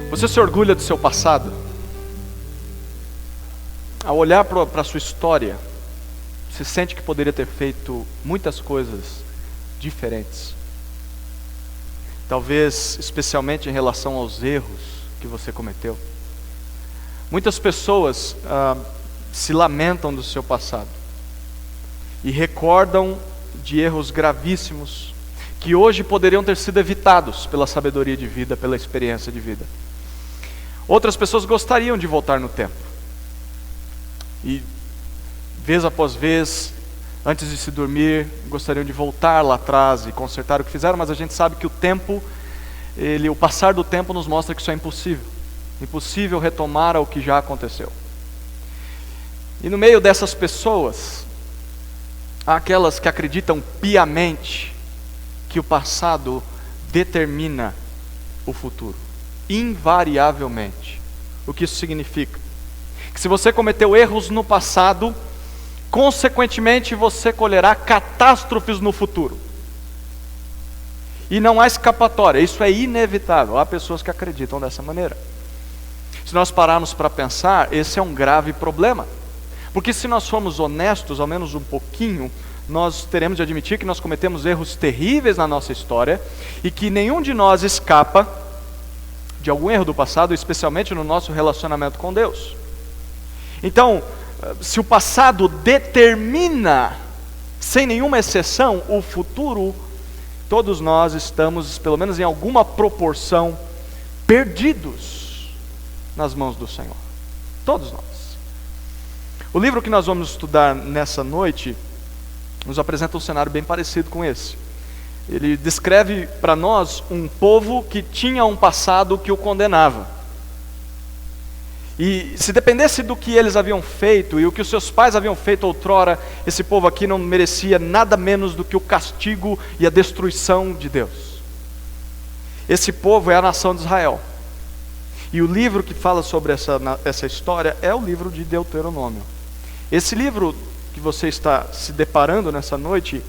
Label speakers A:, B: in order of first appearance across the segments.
A: Você se orgulha do seu passado? Ao olhar para a sua história, você sente que poderia ter feito muitas coisas diferentes? Talvez especialmente em relação aos erros que você cometeu. Muitas pessoas se lamentam do seu passado e recordam de erros gravíssimos que hoje poderiam ter sido evitados pela sabedoria de vida, pela experiência de vida. Outras pessoas gostariam de voltar no tempo e, vez após vez, antes de se dormir, gostariam de voltar lá atrás e consertar o que fizeram, mas a gente sabe que o passar do tempo nos mostra que isso é impossível. Impossível retomar o que já aconteceu. E no meio dessas pessoas, há aquelas que acreditam piamente que o passado determina o futuro. Invariavelmente. O que isso significa? Que se você cometeu erros no passado, consequentemente você colherá catástrofes no futuro. E não há escapatória, isso é inevitável. Há pessoas que acreditam dessa maneira. Se nós pararmos para pensar, esse é um grave problema. Porque se nós formos honestos, ao menos um pouquinho, nós teremos de admitir que nós cometemos erros terríveis na nossa história e que nenhum de nós escapa de algum erro do passado, especialmente no nosso relacionamento com Deus. Então, se o passado determina, sem nenhuma exceção, o futuro, todos nós estamos, pelo menos em alguma proporção, perdidos nas mãos do Senhor. Todos nós. O livro que nós vamos estudar nessa noite nos apresenta um cenário bem parecido com esse. Ele descreve para nós um povo que tinha um passado que o condenava. E se dependesse do que eles haviam feito e o que os seus pais haviam feito outrora, esse povo aqui não merecia nada menos do que o castigo e a destruição de Deus. Esse povo é a nação de Israel. E o livro que fala sobre essa história é o livro de Deuteronômio. Esse livro que você está se deparando nessa noite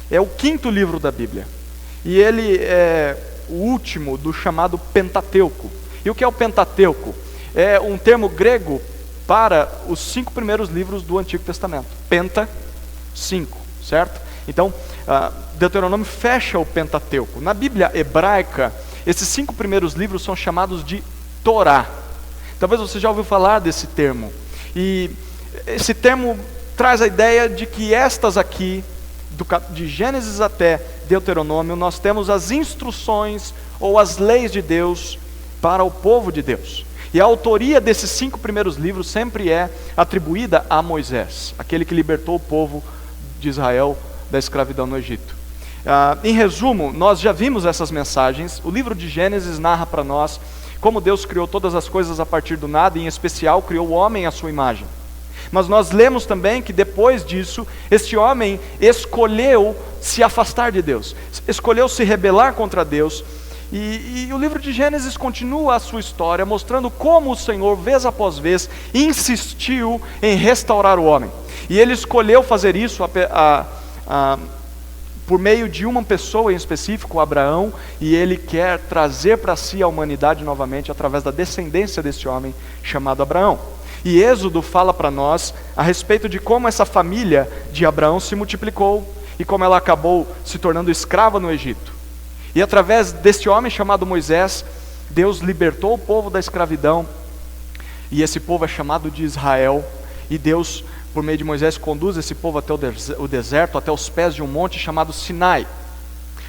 A: é o 5º livro da Bíblia. E ele é o último do chamado Pentateuco. E o que é o Pentateuco? É um termo grego para os 5 primeiros livros do Antigo Testamento. Penta, 5, certo? Então, Deuteronômio fecha o Pentateuco. Na Bíblia hebraica, esses 5 primeiros livros são chamados de Torá. Talvez você já ouviu falar desse termo. E esse termo traz a ideia de que estas aqui, de Gênesis até Deuteronômio, nós temos as instruções ou as leis de Deus para o povo de Deus. E a autoria desses 5 primeiros livros sempre é atribuída a Moisés, aquele que libertou o povo de Israel da escravidão no Egito. Em resumo, nós já vimos essas mensagens. O livro de Gênesis narra para nós como Deus criou todas as coisas a partir do nada, e em especial criou o homem à sua imagem. Mas nós lemos também que depois disso, este homem escolheu se afastar de Deus, escolheu se rebelar contra Deus, e o livro de Gênesis continua a sua história, mostrando como o Senhor, vez após vez, insistiu em restaurar o homem. E ele escolheu fazer isso por meio de uma pessoa em específico, Abraão, e ele quer trazer para si a humanidade novamente através da descendência desse homem chamado Abraão. E Êxodo fala para nós a respeito de como essa família de Abraão se multiplicou e como ela acabou se tornando escrava no Egito. E através deste homem chamado Moisés, Deus libertou o povo da escravidão, e esse povo é chamado de Israel, e Deus, por meio de Moisés, conduz esse povo até o deserto, até os pés de um monte chamado Sinai.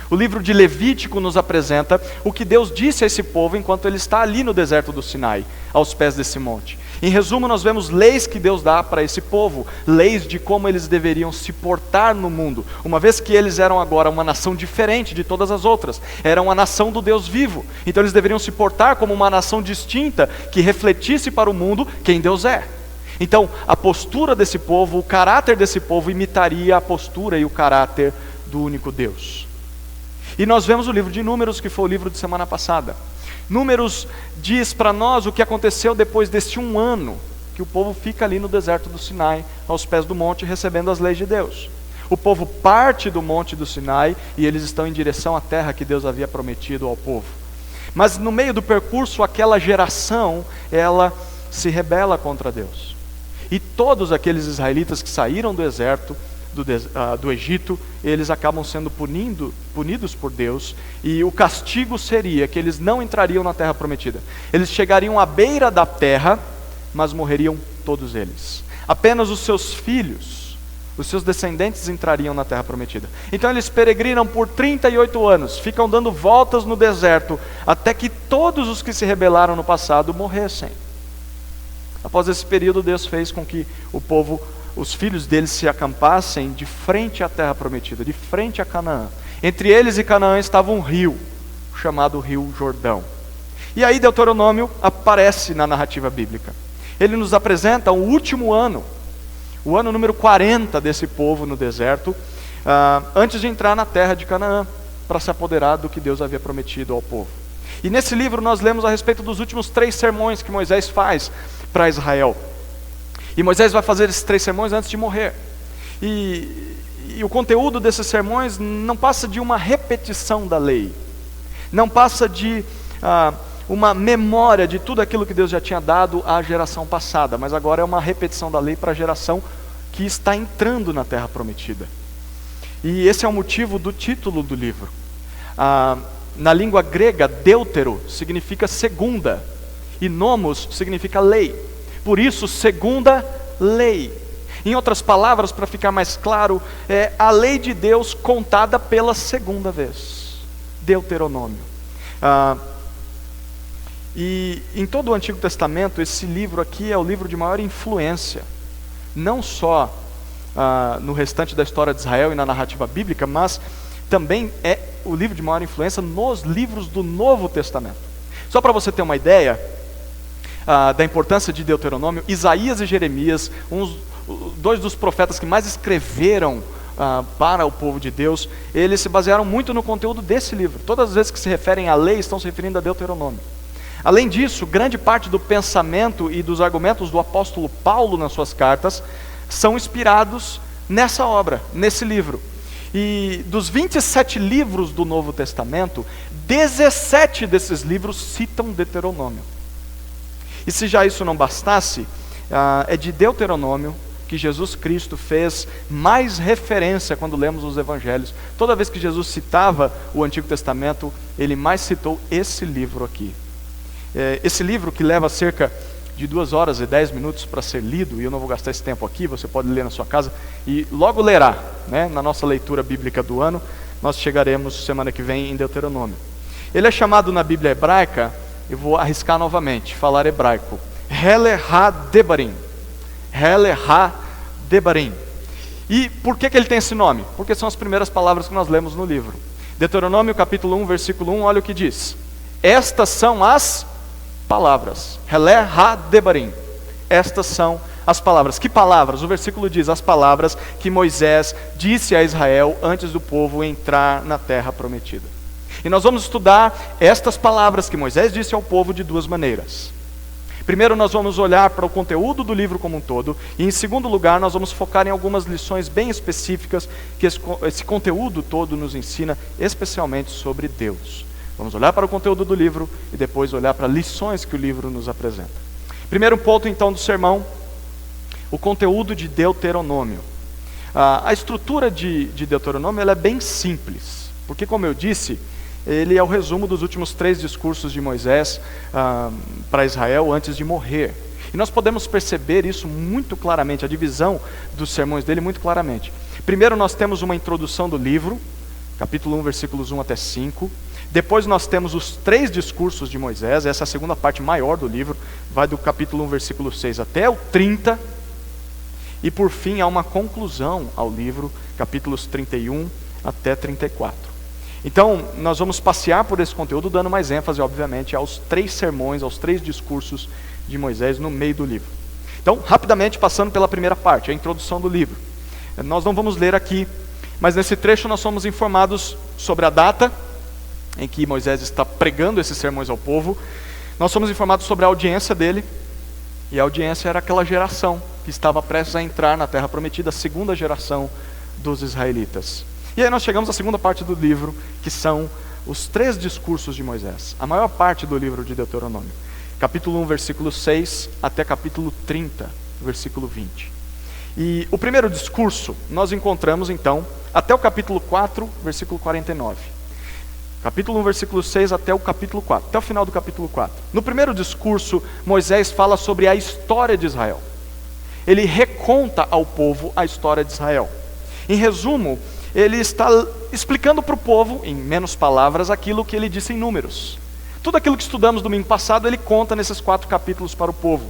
A: O livro de Levítico nos apresenta o que Deus disse a esse povo enquanto ele está ali no deserto do Sinai, aos pés desse monte. Em resumo, nós vemos leis que Deus dá para esse povo, leis de como eles deveriam se portar no mundo, uma vez que eles eram agora uma nação diferente de todas as outras, eram a nação do Deus vivo, então eles deveriam se portar como uma nação distinta, que refletisse para o mundo quem Deus é. Então, a postura desse povo, o caráter desse povo imitaria a postura e o caráter do único Deus. E nós vemos o livro de Números, que foi o livro de semana passada. Números diz para nós o que aconteceu depois deste 1 ano que o povo fica ali no deserto do Sinai, aos pés do monte, recebendo as leis de Deus. O povo parte do monte do Sinai e eles estão em direção à terra que Deus havia prometido ao povo. Mas no meio do percurso, aquela geração, ela se rebela contra Deus. E todos aqueles israelitas que saíram do deserto, do Egito, eles acabam sendo punidos por Deus, e o castigo seria que eles não entrariam na terra prometida. Eles chegariam à beira da terra, mas morreriam todos eles. Apenas os seus filhos, os seus descendentes entrariam na terra prometida. Então eles peregrinam por 38 anos, ficam dando voltas no deserto, até que todos os que se rebelaram no passado morressem. Após esse período, Deus fez com que o povo, os filhos deles se acampassem de frente à terra prometida, de frente a Canaã. Entre eles e Canaã estava um rio, chamado Rio Jordão. E aí Deuteronômio aparece na narrativa bíblica. Ele nos apresenta o último ano, o ano número 40 desse povo no deserto, antes de entrar na terra de Canaã, para se apoderar do que Deus havia prometido ao povo. E nesse livro nós lemos a respeito dos últimos 3 sermões que Moisés faz para Israel. E Moisés vai fazer esses 3 sermões antes de morrer. E o conteúdo desses sermões não passa de uma repetição da lei. Não passa de uma memória de tudo aquilo que Deus já tinha dado à geração passada. Mas agora é uma repetição da lei para a geração que está entrando na terra prometida. E esse é o motivo do título do livro. Na língua grega, deutero significa segunda. E nomos significa lei. Por isso, segunda lei. Em outras palavras, para ficar mais claro, é a lei de Deus contada pela segunda vez. Deuteronômio. E em todo o Antigo Testamento, esse livro aqui é o livro de maior influência. Não só no restante da história de Israel e na narrativa bíblica, mas também é o livro de maior influência nos livros do Novo Testamento. Só para você ter uma ideia da importância de Deuteronômio, Isaías e Jeremias, 2 dos profetas que mais escreveram para o povo de Deus, eles se basearam muito no conteúdo desse livro. Todas as vezes que se referem à lei, estão se referindo a Deuteronômio. Além disso, grande parte do pensamento e dos argumentos do apóstolo Paulo nas suas cartas são inspirados nessa obra, nesse livro. E dos 27 livros do Novo Testamento, 17 desses livros citam Deuteronômio. E se já isso não bastasse, é de Deuteronômio que Jesus Cristo fez mais referência quando lemos os evangelhos. Toda vez que Jesus citava o Antigo Testamento, ele mais citou esse livro aqui. Esse livro que leva cerca de 2 horas e 10 minutos para ser lido, e eu não vou gastar esse tempo aqui, você pode ler na sua casa, e logo lerá, né, na nossa leitura bíblica do ano, nós chegaremos semana que vem em Deuteronômio. Ele é chamado na Bíblia hebraica, eu vou arriscar novamente, falar hebraico, Hele Ha-Debarim. Hele Ha-Debarim. E por que ele tem esse nome? Porque são as primeiras palavras que nós lemos no livro. Deuteronômio capítulo 1, versículo 1, olha o que diz. Estas são as palavras. Hele Ha-Debarim. Estas são as palavras. Que palavras? O versículo diz as palavras que Moisés disse a Israel antes do povo entrar na terra prometida. E nós vamos estudar estas palavras que Moisés disse ao povo de 2 maneiras. Primeiro nós vamos olhar para o conteúdo do livro como um todo, e em segundo lugar nós vamos focar em algumas lições bem específicas que esse conteúdo todo nos ensina, especialmente sobre Deus. Vamos olhar para o conteúdo do livro e depois olhar para lições que o livro nos apresenta. Primeiro ponto então do sermão, o conteúdo de Deuteronômio. A estrutura de Deuteronômio ela é bem simples, porque como eu disse, ele é o resumo dos últimos 3 discursos de Moisés para Israel antes de morrer. E nós podemos perceber isso muito claramente, a divisão dos sermões dele muito claramente. Primeiro nós temos uma introdução do livro, capítulo 1, versículos 1 até 5. Depois nós temos os 3 discursos de Moisés, essa é a segunda parte maior do livro, vai do capítulo 1, versículo 6 até o 30. E por fim há uma conclusão ao livro, capítulos 31 até 34. Então, nós vamos passear por esse conteúdo, dando mais ênfase, obviamente, aos 3 sermões, aos 3 discursos de Moisés no meio do livro. Então, rapidamente, passando pela primeira parte, a introdução do livro. Nós não vamos ler aqui, mas nesse trecho nós somos informados sobre a data em que Moisés está pregando esses sermões ao povo. Nós somos informados sobre a audiência dele, E a audiência era aquela geração que estava prestes a entrar na Terra Prometida, a segunda geração dos israelitas. E aí nós chegamos à segunda parte do livro, que são os 3 discursos de Moisés. A maior parte do livro de Deuteronômio. Capítulo 1, versículo 6, até capítulo 30, versículo 20. E o primeiro discurso nós encontramos então até o capítulo 4, versículo 49. Capítulo 1, versículo 6 até o capítulo 4, até o final do capítulo 4. No primeiro discurso, Moisés fala sobre a história de Israel. Ele reconta ao povo a história de Israel. Em resumo, ele está explicando para o povo, em menos palavras, aquilo que ele disse em Números. Tudo aquilo que estudamos domingo passado, ele conta nesses 4 capítulos para o povo.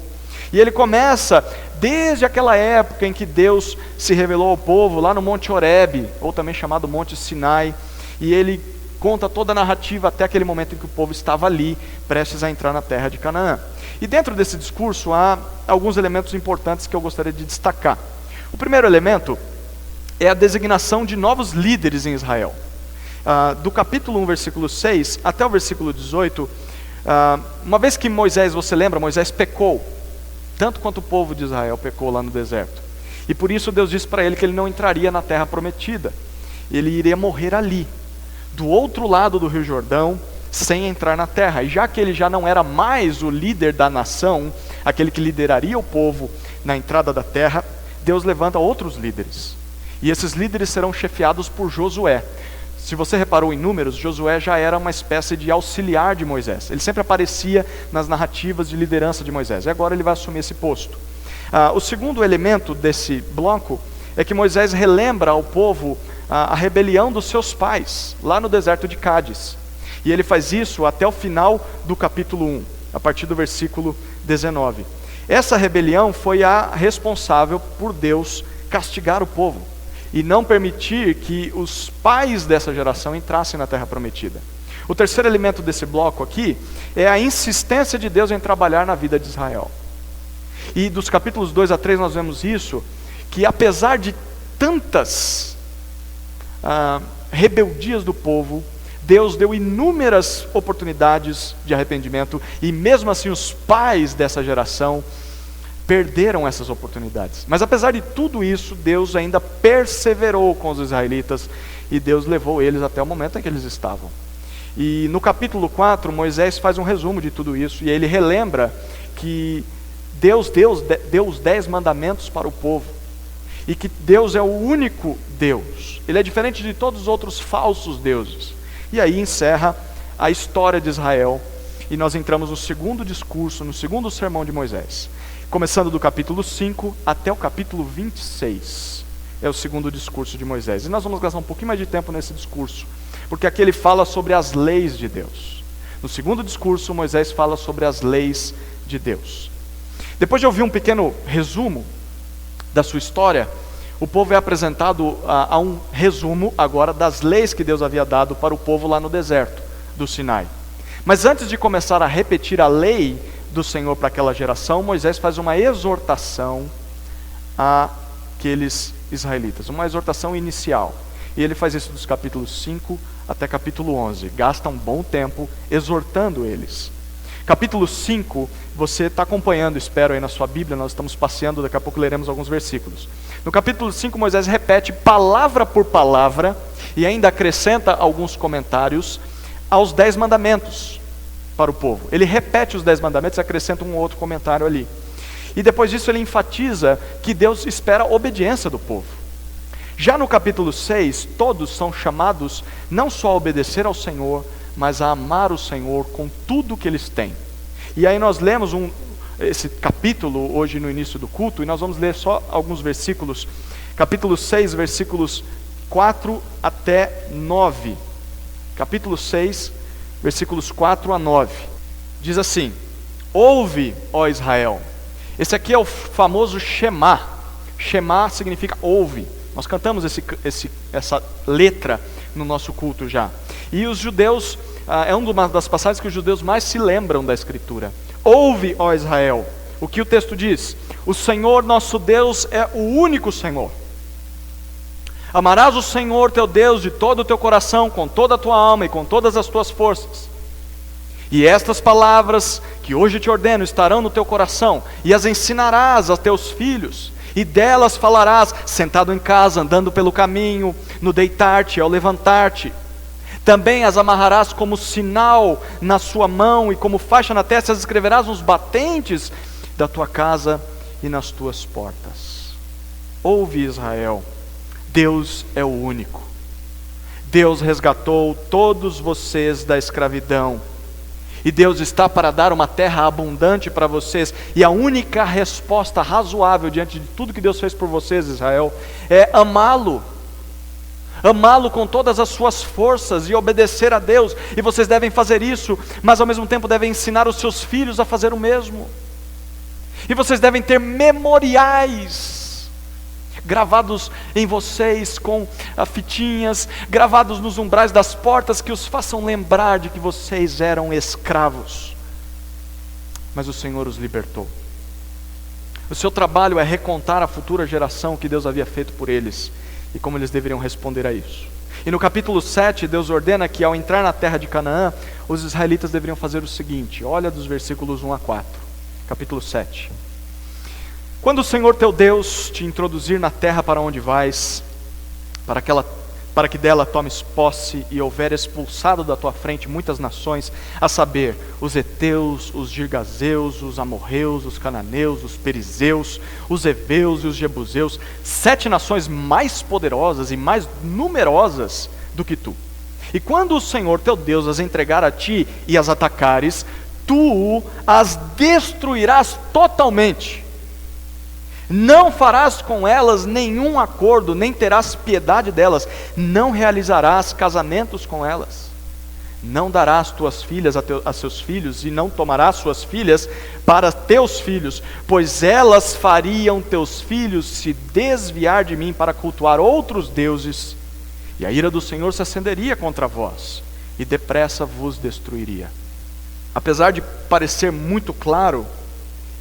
A: E ele começa desde aquela época em que Deus se revelou ao povo, lá no Monte Horebe, ou também chamado Monte Sinai, e ele conta toda a narrativa até aquele momento em que o povo estava ali, prestes a entrar na terra de Canaã. E dentro desse discurso há alguns elementos importantes que eu gostaria de destacar. O primeiro elemento é a designação de novos líderes em Israel. Do capítulo 1, versículo 6 até o versículo 18, uma vez que Moisés, você lembra, Moisés pecou, tanto quanto o povo de Israel pecou lá no deserto. E por isso Deus disse para ele que ele não entraria na terra prometida. Ele iria morrer ali, do outro lado do Rio Jordão, sem entrar na terra. E já que ele já não era mais o líder da nação, aquele que lideraria o povo na entrada da terra, Deus levanta outros líderes. E esses líderes serão chefiados por Josué. Se você reparou em Números, Josué já era uma espécie de auxiliar de Moisés. Ele sempre aparecia nas narrativas de liderança de Moisés. E agora ele vai assumir esse posto. O segundo elemento desse bloco é que Moisés relembra ao povo a rebelião dos seus pais, lá no deserto de Cádiz. E ele faz isso até o final do capítulo 1, a partir do versículo 19. Essa rebelião foi a responsável por Deus castigar o povo e não permitir que os pais dessa geração entrassem na terra prometida. O terceiro elemento desse bloco aqui é a insistência de Deus em trabalhar na vida de Israel. E dos capítulos 2 a 3 nós vemos isso, que apesar de tantas rebeldias do povo, Deus deu inúmeras oportunidades de arrependimento, e mesmo assim os pais dessa geração perderam essas oportunidades. Mas apesar de tudo isso, Deus ainda perseverou com os israelitas, e Deus levou eles até o momento em que eles estavam. E no capítulo 4, Moisés faz um resumo de tudo isso, e ele relembra que Deus deu os 10 mandamentos para o povo, e que Deus é o único Deus. Ele é diferente de todos os outros falsos deuses. E aí encerra a história de Israel, e nós entramos no segundo discurso, no segundo sermão de Moisés. Começando do capítulo 5 até o capítulo 26, é o segundo discurso de Moisés. E nós vamos gastar um pouquinho mais de tempo nesse discurso, porque aqui ele fala sobre as leis de Deus. No segundo discurso, Moisés fala sobre as leis de Deus. Depois de ouvir um pequeno resumo da sua história, o povo é apresentado a um resumo agora das leis que Deus havia dado para o povo lá no deserto do Sinai. Mas antes de começar a repetir a lei do Senhor para aquela geração, Moisés faz uma exortação àqueles israelitas, uma exortação inicial. E ele faz isso dos capítulos 5 até capítulo 11, gasta um bom tempo exortando eles. Capítulo 5, você está acompanhando, espero aí na sua Bíblia, nós estamos passeando, daqui a pouco leremos alguns versículos. No capítulo 5, Moisés repete palavra por palavra, e ainda acrescenta alguns comentários aos 10 mandamentos para o povo. Ele repete os 10 mandamentos e acrescenta um outro comentário ali. E depois disso ele enfatiza que Deus espera a obediência do povo. Já no capítulo 6, todos são chamados não só a obedecer ao Senhor, mas a amar o Senhor com tudo que eles têm. E aí nós lemos esse capítulo hoje no início do culto, e nós vamos ler só alguns versículos. Capítulo 6, versículos 4 até 9. Capítulo 6, versículos 4 a 9. Diz assim: ouve, ó Israel. Esse aqui é o famoso Shema. Shema significa ouve. Nós cantamos essa letra no nosso culto já. E os judeus, é uma das passagens que os judeus mais se lembram da Escritura. Ouve, ó Israel, o que o texto diz: o Senhor nosso Deus é o único Senhor. Amarás o Senhor teu Deus de todo o teu coração, com toda a tua alma e com todas as tuas forças. E estas palavras que hoje te ordeno estarão no teu coração, e as ensinarás a teus filhos, e delas falarás, sentado em casa, andando pelo caminho, no deitar-te, ao levantar-te. Também as amarrarás como sinal na sua mão, e como faixa na testa as escreverás nos batentes da tua casa e nas tuas portas. Ouve, Israel, Deus é o único. Deus resgatou todos vocês da escravidão. E Deus está para dar uma terra abundante para vocês. E a única resposta razoável diante de tudo que Deus fez por vocês, Israel, é amá-lo. Amá-lo com todas as suas forças e obedecer a Deus. E vocês devem fazer isso, mas ao mesmo tempo devem ensinar os seus filhos a fazer o mesmo. E vocês devem ter memoriais gravados em vocês com fitinhas, gravados nos umbrais das portas, que os façam lembrar de que vocês eram escravos, mas o Senhor os libertou. O seu trabalho é recontar à futura geração o que Deus havia feito por eles e como eles deveriam responder a isso. E no capítulo 7, Deus ordena que ao entrar na terra de Canaã, os israelitas deveriam fazer o seguinte. Olha dos versículos 1 a 4, capítulo 7. Quando o Senhor teu Deus te introduzir na terra para onde vais, para que dela tomes posse, e houver expulsado da tua frente muitas nações, a saber, os heteus, os girgazeus, os amorreus, os cananeus, os perizeus, os heveus e os jebuseus, 7 nações mais poderosas e mais numerosas do que tu. E quando o Senhor teu Deus as entregar a ti e as atacares, tu as destruirás totalmente. Não farás com elas nenhum acordo, nem terás piedade delas, não realizarás casamentos com elas, não darás tuas filhas a seus filhos, e não tomarás suas filhas para teus filhos, pois elas fariam teus filhos se desviar de mim para cultuar outros deuses, e a ira do Senhor se acenderia contra vós, e depressa vos destruiria. Apesar de parecer muito claro,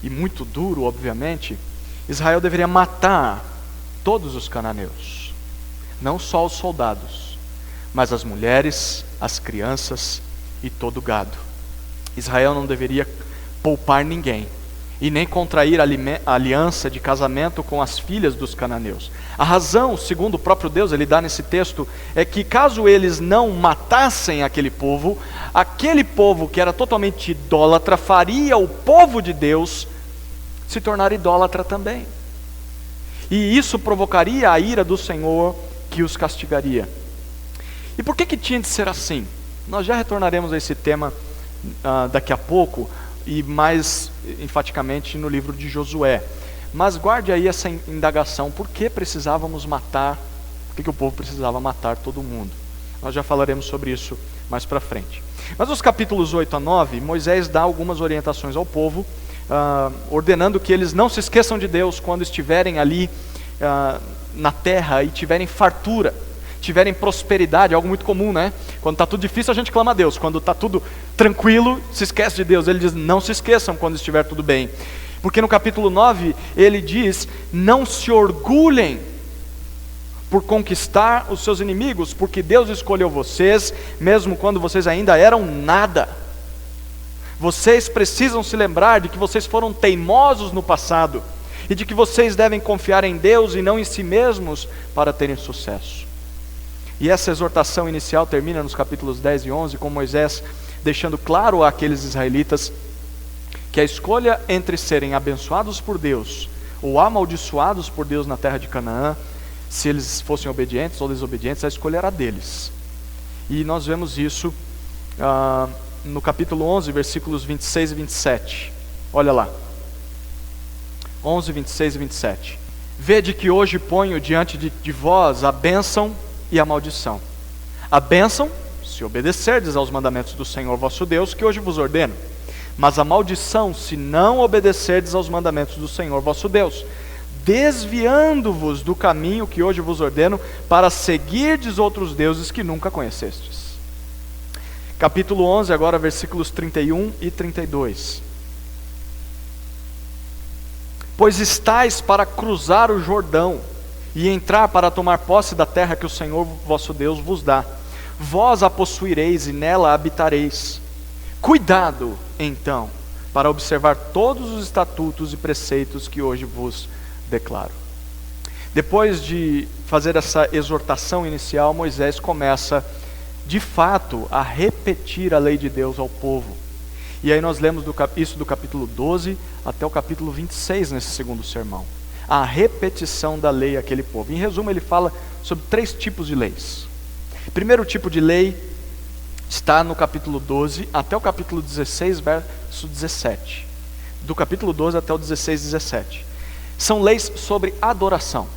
A: e muito duro, obviamente, Israel deveria matar todos os cananeus, não só os soldados, mas as mulheres, as crianças e todo o gado. Israel não deveria poupar ninguém, e nem contrair aliança de casamento com as filhas dos cananeus. A razão, segundo o próprio Deus, ele dá nesse texto, é que caso eles não matassem aquele povo que era totalmente idólatra, faria o povo de Deus se tornar idólatra também. E isso provocaria a ira do Senhor, que os castigaria. E por que tinha de ser assim? Nós já retornaremos a esse tema daqui a pouco, e mais enfaticamente no livro de Josué. Mas guarde aí essa indagação: por que precisávamos matar? Por que o povo precisava matar todo mundo? Nós já falaremos sobre isso mais para frente. Mas nos capítulos 8 a 9, Moisés dá algumas orientações ao povo, ordenando que eles não se esqueçam de Deus quando estiverem ali na terra e tiverem fartura, tiverem prosperidade, algo muito comum, né? Quando está tudo difícil a gente clama a Deus, quando está tudo tranquilo se esquece de Deus. Ele diz: não se esqueçam quando estiver tudo bem, porque no capítulo 9 ele diz: não se orgulhem por conquistar os seus inimigos, porque Deus escolheu vocês, mesmo quando vocês ainda eram nada. Vocês precisam se lembrar de que vocês foram teimosos no passado, e de que vocês devem confiar em Deus e não em si mesmos para terem sucesso. E essa exortação inicial termina nos capítulos 10 e 11, com Moisés deixando claro àqueles israelitas que a escolha entre serem abençoados por Deus ou amaldiçoados por Deus na terra de Canaã, se eles fossem obedientes ou desobedientes, a escolha era deles. E nós vemos isso no capítulo 11, versículos 26 e 27. Olha lá. 11, 26 e 27. Vede que hoje ponho diante de vós a bênção e a maldição. A bênção, se obedecerdes aos mandamentos do Senhor vosso Deus, que hoje vos ordeno. Mas a maldição, se não obedecerdes aos mandamentos do Senhor vosso Deus, desviando-vos do caminho que hoje vos ordeno, para seguirdes outros deuses que nunca conhecestes. Capítulo 11, agora versículos 31 e 32. Pois estais para cruzar o Jordão, e entrar para tomar posse da terra que o Senhor vosso Deus vos dá. Vós a possuireis e nela habitareis. Cuidado, então, para observar todos os estatutos e preceitos que hoje vos declaro. Depois de fazer essa exortação inicial, Moisés começa, de fato, a repetir a lei de Deus ao povo. E aí nós lemos isso do capítulo 12 até o capítulo 26 nesse segundo sermão. A repetição da lei àquele povo. Em resumo, ele fala sobre 3 tipos de leis. O primeiro tipo de lei está no capítulo 12 até o capítulo 16, verso 17. Do capítulo 12 até o 16, 17. São leis sobre adoração.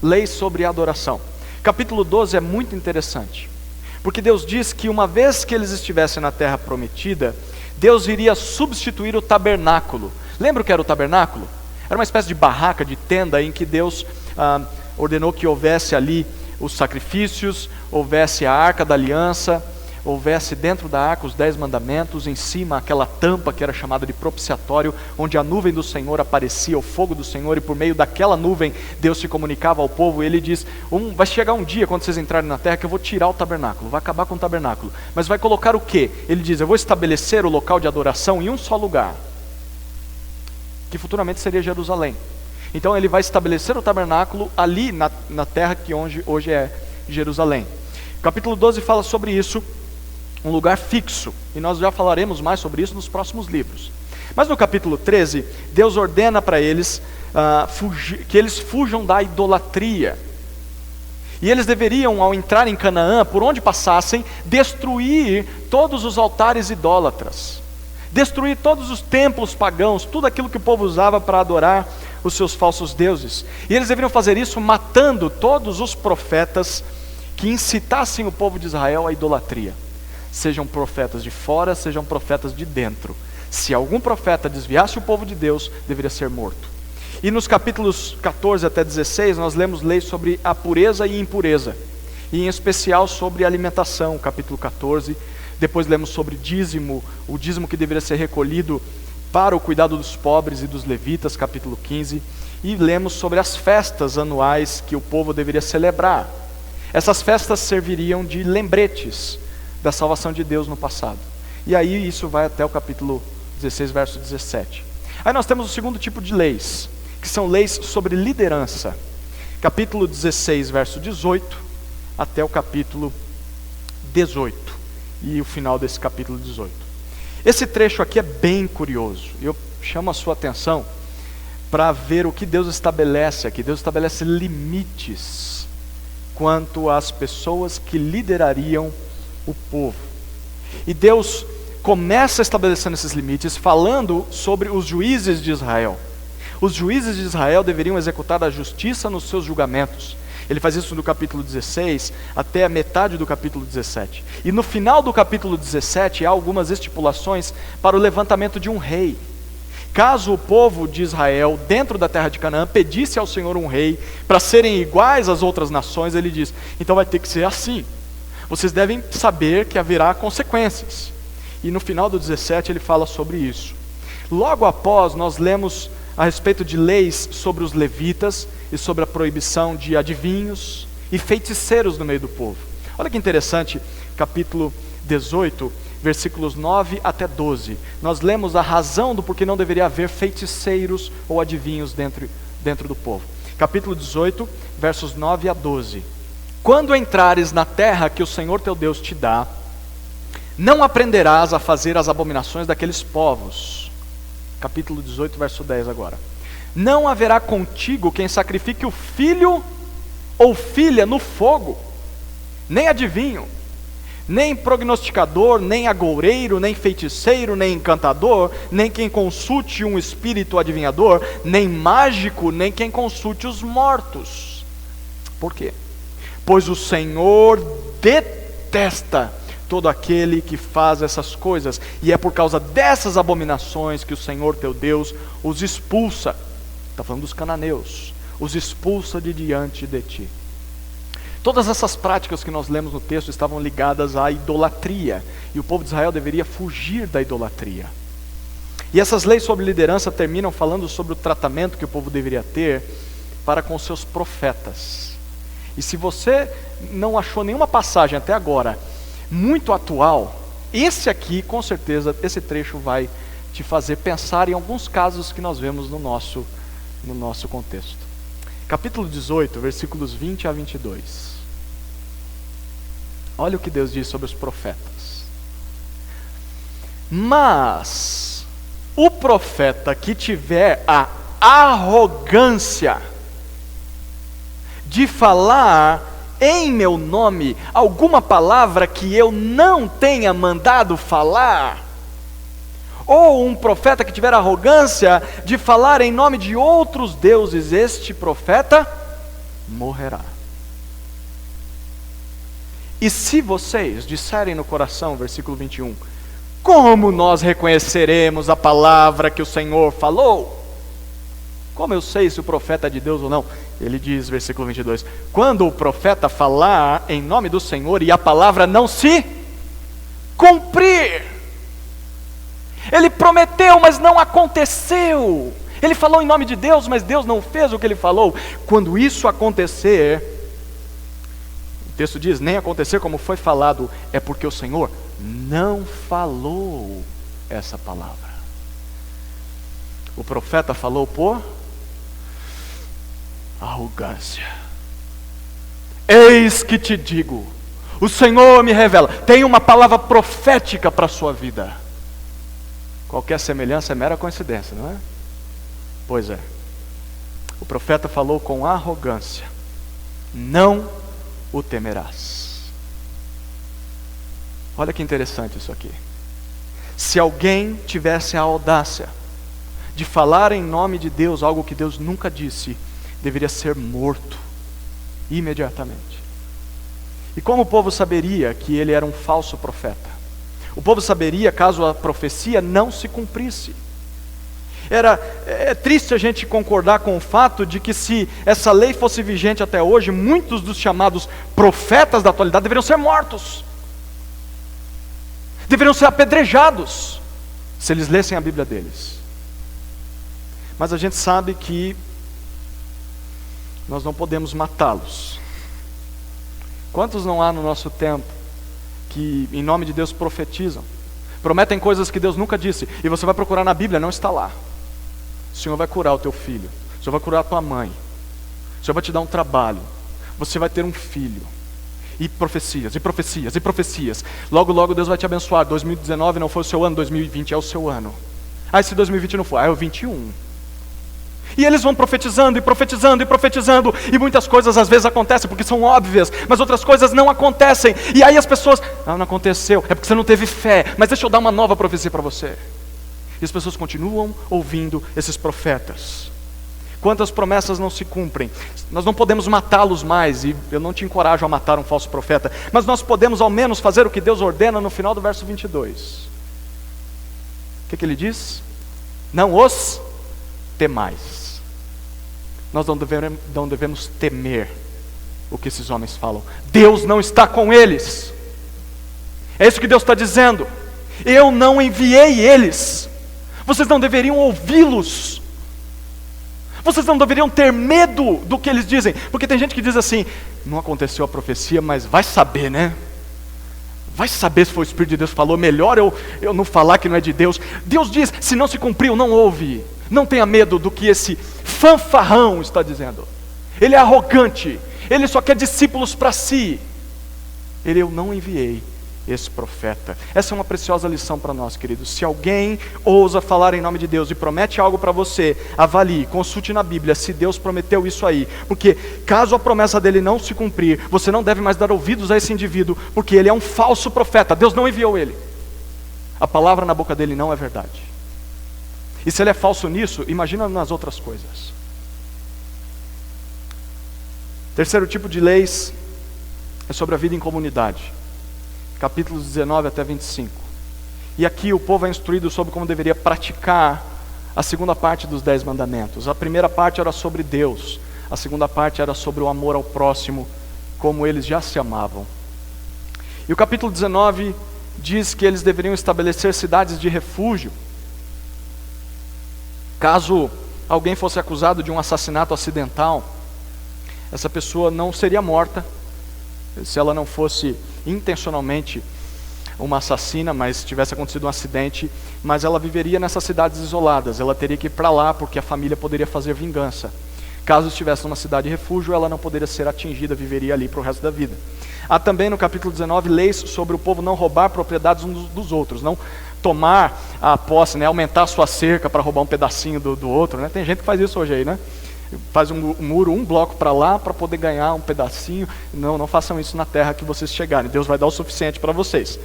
A: Leis sobre adoração. Capítulo 12 é muito interessante, porque Deus diz que uma vez que eles estivessem na terra prometida, Deus iria substituir o tabernáculo. Lembra o que era o tabernáculo? Era uma espécie de barraca, de tenda, em que Deus ordenou que houvesse ali os sacrifícios, houvesse a arca da aliança, houvesse dentro da arca os 10 mandamentos, em cima aquela tampa que era chamada de propiciatório, onde a nuvem do Senhor aparecia, o fogo do Senhor, e por meio daquela nuvem Deus se comunicava ao povo. E ele diz, vai chegar um dia quando vocês entrarem na terra que eu vou tirar o tabernáculo, vai acabar com o tabernáculo, mas vai colocar o quê? Ele diz, eu vou estabelecer o local de adoração em um só lugar, que futuramente seria Jerusalém. Então ele vai estabelecer o tabernáculo ali na terra que hoje é Jerusalém. O capítulo 12 fala sobre isso, um lugar fixo, e nós já falaremos mais sobre isso nos próximos livros. Mas no capítulo 13, Deus ordena para eles que eles fujam da idolatria. E eles deveriam, ao entrar em Canaã, por onde passassem, destruir todos os altares idólatras, destruir todos os templos pagãos, tudo aquilo que o povo usava para adorar os seus falsos deuses. E eles deveriam fazer isso matando todos os profetas que incitassem o povo de Israel à idolatria. Sejam profetas de fora, sejam profetas de dentro. Se algum profeta desviasse o povo de Deus, deveria ser morto. E nos capítulos 14 até 16, nós lemos leis sobre a pureza e impureza, e em especial sobre alimentação, capítulo 14. Depois lemos sobre dízimo, o dízimo que deveria ser recolhido para o cuidado dos pobres e dos levitas, capítulo 15. E lemos sobre as festas anuais que o povo deveria celebrar. Essas festas serviriam de lembretes da salvação de Deus no passado. E aí isso vai até o capítulo 16, verso 17. Aí nós temos o segundo tipo de leis, que são leis sobre liderança. Capítulo 16, verso 18, até o capítulo 18. E o final desse capítulo 18. Esse trecho aqui é bem curioso. Eu chamo a sua atenção para ver o que Deus estabelece aqui. Deus estabelece limites quanto às pessoas que liderariam o povo. E Deus começa estabelecendo esses limites, falando sobre os juízes de Israel. Os juízes de Israel deveriam executar a justiça nos seus julgamentos. Ele faz isso do capítulo 16 até a metade do capítulo 17. E no final do capítulo 17 há algumas estipulações para o levantamento de um rei. Caso o povo de Israel, dentro da terra de Canaã, pedisse ao Senhor um rei para serem iguais às outras nações, ele diz, então vai ter que ser assim. Vocês devem saber que haverá consequências. E no final do 17 ele fala sobre isso. Logo após, nós lemos a respeito de leis sobre os levitas e sobre a proibição de adivinhos e feiticeiros no meio do povo. Olha que interessante, capítulo 18, versículos 9 até 12. Nós lemos a razão do porquê não deveria haver feiticeiros ou adivinhos dentro do povo. Capítulo 18, versos 9 a 12. Quando entrares na terra que o Senhor teu Deus te dá, não aprenderás a fazer as abominações daqueles povos. Capítulo 18, verso 10 agora. Não haverá contigo quem sacrifique o filho ou filha no fogo, nem adivinho, nem prognosticador, nem agoureiro, nem feiticeiro, nem encantador, nem quem consulte um espírito adivinhador, nem mágico, nem quem consulte os mortos. Por quê? Pois o Senhor detesta todo aquele que faz essas coisas, e é por causa dessas abominações que o Senhor teu Deus os expulsa. Está falando dos cananeus. Os expulsa de diante de ti. Todas essas práticas que nós lemos no texto estavam ligadas à idolatria, e o povo de Israel deveria fugir da idolatria. E essas leis sobre liderança terminam falando sobre o tratamento que o povo deveria ter para com seus profetas. E se você não achou nenhuma passagem até agora muito atual, esse aqui, com certeza, esse trecho vai te fazer pensar em alguns casos que nós vemos no nosso contexto. Capítulo 18, versículos 20 a 22. Olha o que Deus diz sobre os profetas. Mas o profeta que tiver a arrogância de falar em meu nome alguma palavra que eu não tenha mandado falar, ou um profeta que tiver arrogância de falar em nome de outros deuses, este profeta morrerá. E se vocês disserem no coração, versículo 21, como nós reconheceremos a palavra que o Senhor falou? Como eu sei se o profeta é de Deus ou não? Ele diz, versículo 22, quando o profeta falar em nome do Senhor e a palavra não se cumprir. Ele prometeu, mas não aconteceu. Ele falou em nome de Deus, mas Deus não fez o que ele falou. Quando isso acontecer, o texto diz, nem acontecer como foi falado, é porque o Senhor não falou essa palavra. O profeta falou por arrogância. Eis que te digo, o Senhor me revela, tem uma palavra profética para a sua vida. Qualquer semelhança é mera coincidência, não é? Pois é. O profeta falou com arrogância, não o temerás. Olha que interessante isso aqui. Se alguém tivesse a audácia de falar em nome de Deus algo que Deus nunca disse, deveria ser morto imediatamente. E como o povo saberia que ele era um falso profeta? O povo saberia caso a profecia não se cumprisse. É triste a gente concordar com o fato de que se essa lei fosse vigente até hoje, muitos dos chamados profetas da atualidade deveriam ser mortos. Deveriam ser apedrejados, se eles lessem a Bíblia deles. Mas a gente sabe que nós não podemos matá-los. Quantos não há no nosso tempo que em nome de Deus profetizam, prometem coisas que Deus nunca disse, e você vai procurar na Bíblia, não está lá. O Senhor vai curar o teu filho, o Senhor vai curar a tua mãe, o Senhor vai te dar um trabalho, você vai ter um filho, e profecias, e profecias, e profecias. Logo, logo Deus vai te abençoar. 2019 não foi o seu ano, 2020 é o seu ano. Se 2020 não for, é o 21. E eles vão profetizando e profetizando e profetizando, e muitas coisas às vezes acontecem porque são óbvias, mas outras coisas não acontecem. E aí as pessoas, não aconteceu, é porque você não teve fé, mas deixa eu dar uma nova profecia para você. E as pessoas continuam ouvindo esses profetas. Quantas promessas não se cumprem? Nós não podemos matá-los mais, e eu não te encorajo a matar um falso profeta, mas nós podemos ao menos fazer o que Deus ordena no final do verso 22. O que ele diz? Não os temais. Nós não devemos temer o que esses homens falam. Deus não está com eles. É isso que Deus está dizendo. Eu não enviei eles. Vocês não deveriam ouvi-los. Vocês não deveriam ter medo do que eles dizem. Porque tem gente que diz assim, não aconteceu a profecia, mas vai saber, né? Vai saber se foi o Espírito de Deus que falou. Melhor eu não falar que não é de Deus. Deus diz, se não se cumpriu, não ouve. Não tenha medo do que esse fanfarrão está dizendo. Ele é arrogante. Ele só quer discípulos para si. Eu não enviei esse profeta. Essa é uma preciosa lição para nós, queridos. Se alguém ousa falar em nome de Deus e promete algo para você, avalie, consulte na Bíblia se Deus prometeu isso aí. Porque caso a promessa dele não se cumprir, você não deve mais dar ouvidos a esse indivíduo, porque ele é um falso profeta. Deus não enviou ele. A palavra na boca dele não é verdade. E se ele é falso nisso, imagina nas outras coisas. Terceiro tipo de leis é sobre a vida em comunidade. Capítulos 19 até 25. E aqui o povo é instruído sobre como deveria praticar a segunda parte dos 10 mandamentos. A primeira parte era sobre Deus. A segunda parte era sobre o amor ao próximo, como eles já se amavam. E o capítulo 19 diz que eles deveriam estabelecer cidades de refúgio. Caso alguém fosse acusado de um assassinato acidental, essa pessoa não seria morta, se ela não fosse intencionalmente uma assassina, mas tivesse acontecido um acidente, mas ela viveria nessas cidades isoladas, ela teria que ir para lá porque a família poderia fazer vingança. Caso estivesse numa cidade de refúgio, ela não poderia ser atingida, viveria ali para o resto da vida. Há também no capítulo 19 leis sobre o povo não roubar propriedades uns dos outros, não tomar a posse, aumentar a sua cerca para roubar um pedacinho do outro. Tem gente que faz isso hoje aí, faz um muro, um bloco para lá, para poder ganhar um pedacinho. Não façam isso na terra que vocês chegarem, Deus vai dar o suficiente para vocês.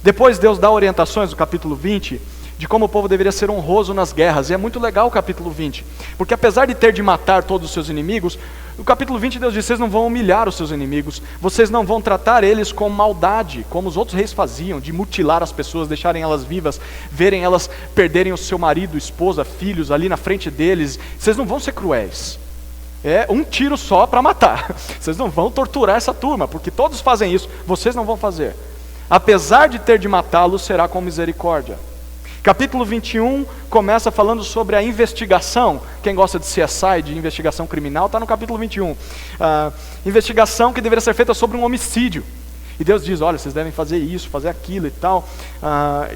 A: Depois Deus dá orientações no capítulo 20, de como o povo deveria ser honroso nas guerras, e é muito legal o capítulo 20, porque apesar de ter de matar todos os seus inimigos, no capítulo 20 Deus diz: vocês não vão humilhar os seus inimigos, vocês não vão tratar eles com maldade, como os outros reis faziam, de mutilar as pessoas, deixarem elas vivas, verem elas perderem o seu marido, esposa, filhos ali na frente deles. Vocês não vão ser cruéis, é um tiro só para matar, vocês não vão torturar essa turma, porque todos fazem isso, vocês não vão fazer. Apesar de ter de matá-los, será com misericórdia. Capítulo 21 começa falando sobre a investigação. Quem gosta de CSI, de investigação criminal, está no capítulo 21. Investigação que deveria ser feita sobre um homicídio. E Deus diz: olha, vocês devem fazer isso, fazer aquilo e tal.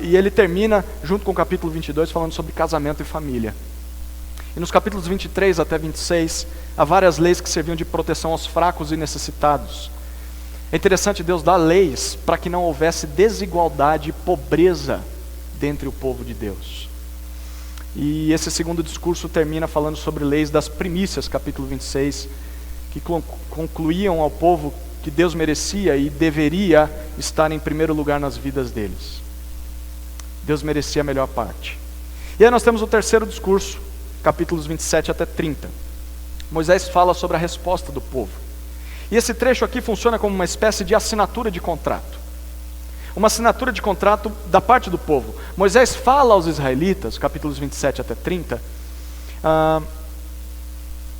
A: E ele termina, junto com o capítulo 22, falando sobre casamento e família. E nos capítulos 23 até 26, há várias leis que serviam de proteção aos fracos e necessitados. É interessante, Deus dá leis para que não houvesse desigualdade e pobreza dentre o povo de Deus. E esse segundo discurso termina falando sobre leis das primícias, capítulo 26, que concluíam ao povo que Deus merecia e deveria estar em primeiro lugar nas vidas deles. Deus merecia a melhor parte. E aí nós temos o terceiro discurso, capítulos 27 até 30. Moisés fala sobre a resposta do povo. E esse trecho aqui funciona como uma espécie de assinatura de contrato. Uma assinatura de contrato da parte do povo. Moisés fala aos israelitas, capítulos 27 até 30,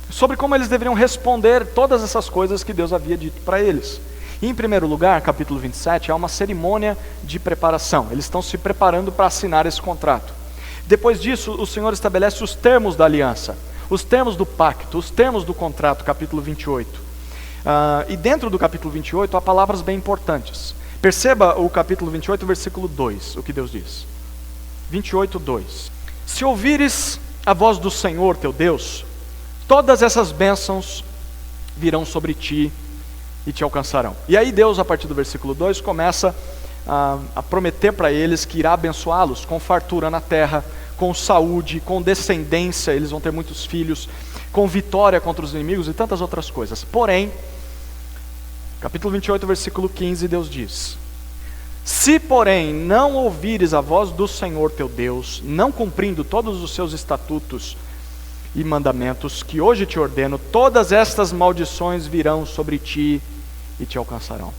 A: sobre como eles deveriam responder todas essas coisas que Deus havia dito para eles. E em primeiro lugar, capítulo 27, há uma cerimônia de preparação. Eles estão se preparando para assinar esse contrato. Depois disso, o Senhor estabelece os termos da aliança, os termos do pacto, os termos do contrato, capítulo 28. E dentro do capítulo 28 há palavras bem importantes. Perceba o capítulo 28, versículo 2, o que Deus diz. 28, 2. Se ouvires a voz do Senhor teu Deus, todas essas bênçãos virão sobre ti e te alcançarão. E aí Deus, a partir do versículo 2, começa a prometer para eles que irá abençoá-los com fartura na terra, com saúde, com descendência, eles vão ter muitos filhos, com vitória contra os inimigos e tantas outras coisas. Porém, capítulo 28, versículo 15, Deus diz: se porém não ouvires a voz do Senhor teu Deus, não cumprindo todos os seus estatutos e mandamentos que hoje te ordeno, todas estas maldições virão sobre ti e te alcançarão.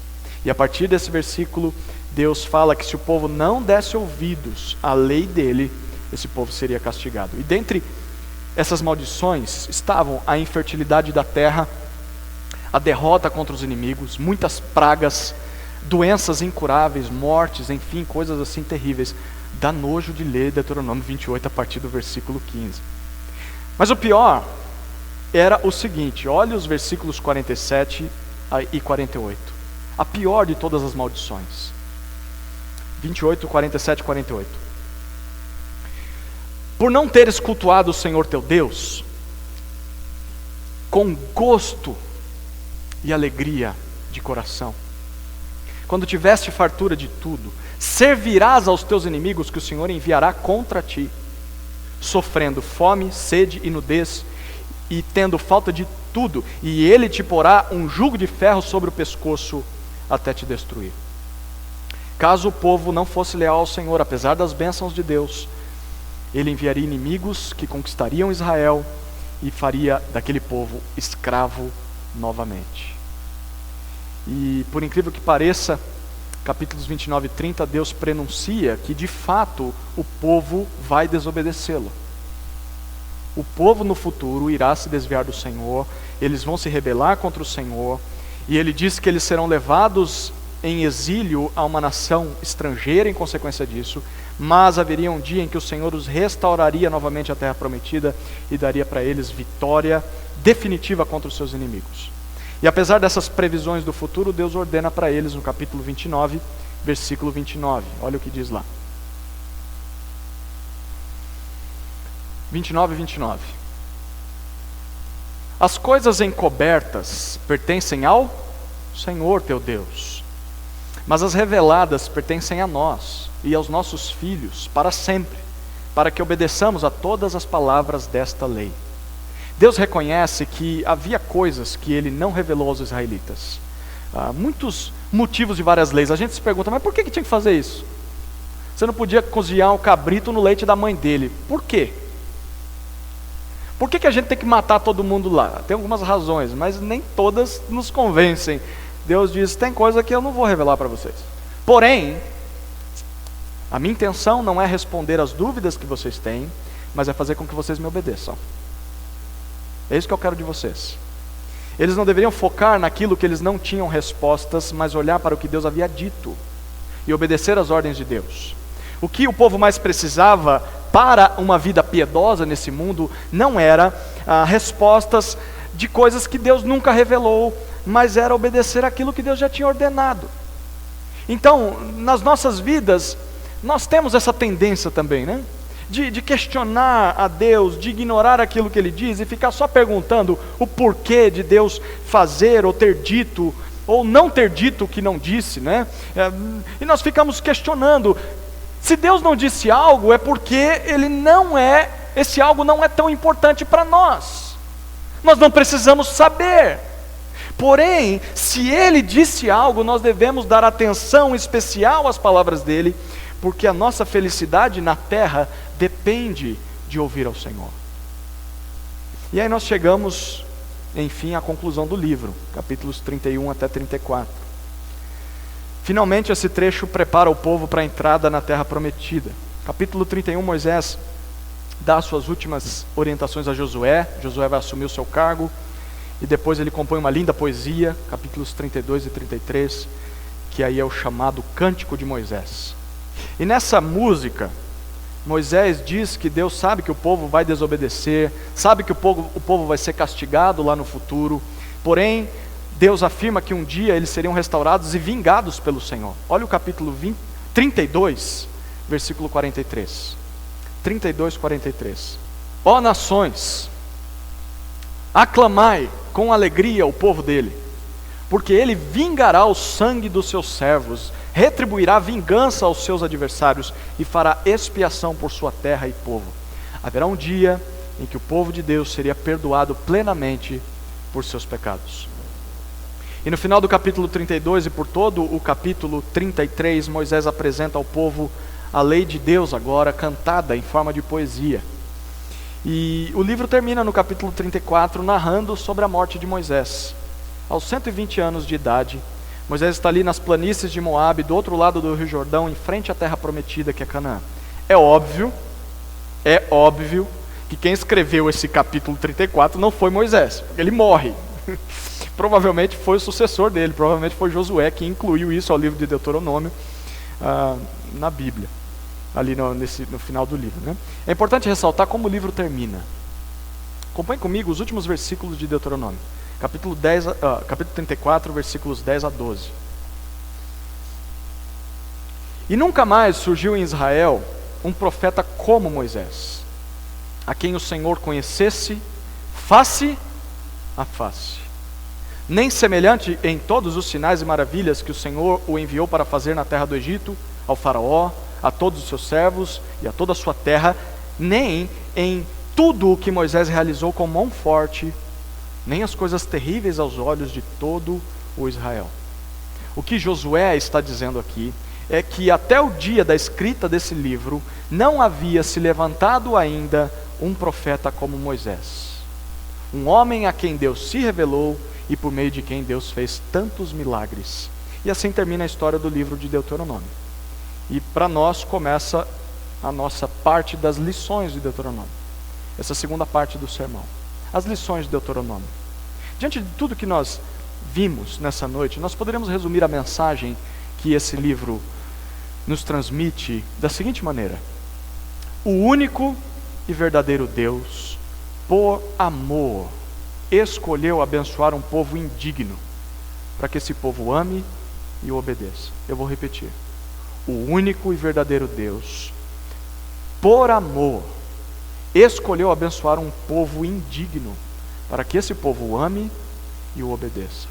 A: E a partir desse versículo, Deus fala que se o povo não desse ouvidos à lei dele, esse povo seria castigado. E dentre essas maldições estavam a infertilidade da terra, a derrota contra os inimigos, muitas pragas, doenças incuráveis, mortes, enfim, coisas assim terríveis. Dá nojo de ler Deuteronômio 28 a partir do versículo 15. Mas o pior era o seguinte: olha os versículos 47 e 48. A pior de todas as maldições. 28, 47 e 48. Por não teres cultuado o Senhor teu Deus com gosto e alegria de coração, quando tiveste fartura de tudo, servirás aos teus inimigos que o Senhor enviará contra ti, sofrendo fome, sede e nudez, e tendo falta de tudo, e ele te porá um jugo de ferro sobre o pescoço até te destruir. Caso o povo não fosse leal ao Senhor, apesar das bênçãos de Deus, ele enviaria inimigos que conquistariam Israel e faria daquele povo escravo novamente. E por incrível que pareça, capítulos 29 e 30, Deus prenuncia que de fato o povo vai desobedecê-lo. O povo no futuro irá se desviar do Senhor, eles vão se rebelar contra o Senhor, e ele diz que eles serão levados em exílio a uma nação estrangeira em consequência disso, mas haveria um dia em que o Senhor os restauraria novamente à terra prometida e daria para eles vitória definitiva contra os seus inimigos. E apesar dessas previsões do futuro, Deus ordena para eles no capítulo 29 versículo 29. Olha o que diz lá. 29 e 29. As coisas encobertas pertencem ao Senhor teu Deus, mas as reveladas pertencem a nós e aos nossos filhos para sempre, para que obedeçamos a todas as palavras desta lei. Deus reconhece que havia coisas que Ele não revelou aos israelitas. Muitos motivos de várias leis. A gente se pergunta, mas por que tinha que fazer isso? Você não podia cozinhar um cabrito no leite da mãe dele. Por quê? Por que a gente tem que matar todo mundo lá? Tem algumas razões, mas nem todas nos convencem. Deus diz, tem coisa que eu não vou revelar para vocês. Porém, a minha intenção não é responder às dúvidas que vocês têm, mas é fazer com que vocês me obedeçam. É isso que eu quero de vocês. Eles não deveriam focar naquilo que eles não tinham respostas, mas olhar para o que Deus havia dito e obedecer às ordens de Deus. O que o povo mais precisava para uma vida piedosa nesse mundo não era respostas de coisas que Deus nunca revelou, mas era obedecer aquilo que Deus já tinha ordenado. Então, nas nossas vidas, nós temos essa tendência também, né? De questionar a Deus, de ignorar aquilo que Ele diz e ficar só perguntando o porquê de Deus fazer ou ter dito, ou não ter dito o que não disse, né? E nós ficamos questionando, se Deus não disse algo, é porque esse algo não é tão importante para nós. Nós não precisamos saber. Porém, se Ele disse algo, nós devemos dar atenção especial às palavras dEle, porque a nossa felicidade na terra depende de ouvir ao Senhor. E aí nós chegamos, enfim, à conclusão do livro, capítulos 31 até 34. Finalmente esse trecho prepara o povo para a entrada na terra prometida. Capítulo 31, Moisés dá as suas últimas orientações a Josué. Josué vai assumir o seu cargo, e depois ele compõe uma linda poesia, capítulos 32 e 33, que aí é o chamado Cântico de Moisés. E nessa música, Moisés diz que Deus sabe que o povo vai desobedecer, sabe que o povo vai ser castigado lá no futuro, porém, Deus afirma que um dia eles seriam restaurados e vingados pelo Senhor. Olha o capítulo 32, versículo 43. 32, 43. Ó nações, aclamai com alegria o povo dele, porque ele vingará o sangue dos seus servos, retribuirá vingança aos seus adversários e fará expiação por sua terra e povo. Haverá um dia em que o povo de Deus seria perdoado plenamente por seus pecados. E no final do capítulo 32 e por todo o capítulo 33, Moisés apresenta ao povo a lei de Deus agora, cantada em forma de poesia. E o livro termina no capítulo 34, narrando sobre a morte de Moisés. Aos 120 anos de idade, Moisés está ali nas planícies de Moabe, do outro lado do Rio Jordão, em frente à terra prometida que é Canaã. É óbvio que quem escreveu esse capítulo 34 não foi Moisés, porque ele morre. Provavelmente foi o sucessor dele, provavelmente foi Josué que incluiu isso ao livro de Deuteronômio na Bíblia, ali no final do livro, né? É importante ressaltar como o livro termina. Acompanhe comigo os últimos versículos de Deuteronômio, capítulo 34, versículos 10 a 12. E nunca mais surgiu em Israel um profeta como Moisés, a quem o Senhor conhecesse face a face, nem semelhante em todos os sinais e maravilhas que o Senhor o enviou para fazer na terra do Egito, ao faraó, a todos os seus servos e a toda a sua terra, nem em tudo o que Moisés realizou com mão forte, nem as coisas terríveis aos olhos de todo o Israel. O que Josué está dizendo aqui é que até o dia da escrita desse livro, não havia se levantado ainda um profeta como Moisés. Um homem a quem Deus se revelou e por meio de quem Deus fez tantos milagres. E assim termina a história do livro de Deuteronômio. E para nós começa a nossa parte das lições de Deuteronômio. Essa segunda parte do sermão. As lições de Deuteronômio. Diante de tudo que nós vimos nessa noite, nós poderíamos resumir a mensagem que esse livro nos transmite da seguinte maneira: o único e verdadeiro Deus, por amor, escolheu abençoar um povo indigno, para que esse povo ame e o obedeça. Eu vou repetir. o único e verdadeiro Deus, por amor, escolheu abençoar um povo indigno, para que esse povo o ame e o obedeça.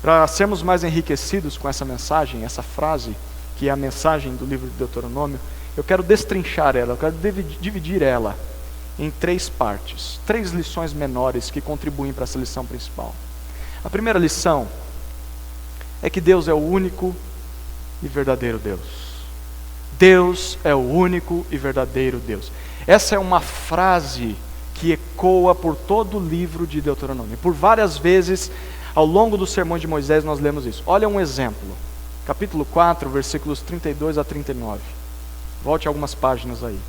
A: Para sermos mais enriquecidos com essa mensagem, essa frase, que é a mensagem do livro de Deuteronômio, eu quero destrinchar ela, eu quero dividir ela em 3 partes, 3 lições menores que contribuem para essa lição principal. A primeira lição é que Deus é o único e verdadeiro Deus. Deus é o único e verdadeiro Deus. Essa é uma frase que ecoa por todo o livro de Deuteronômio. Por várias vezes, ao longo dos sermões de Moisés, nós lemos isso. Olha um exemplo. Capítulo 4, versículos 32 a 39. Volte algumas páginas aí.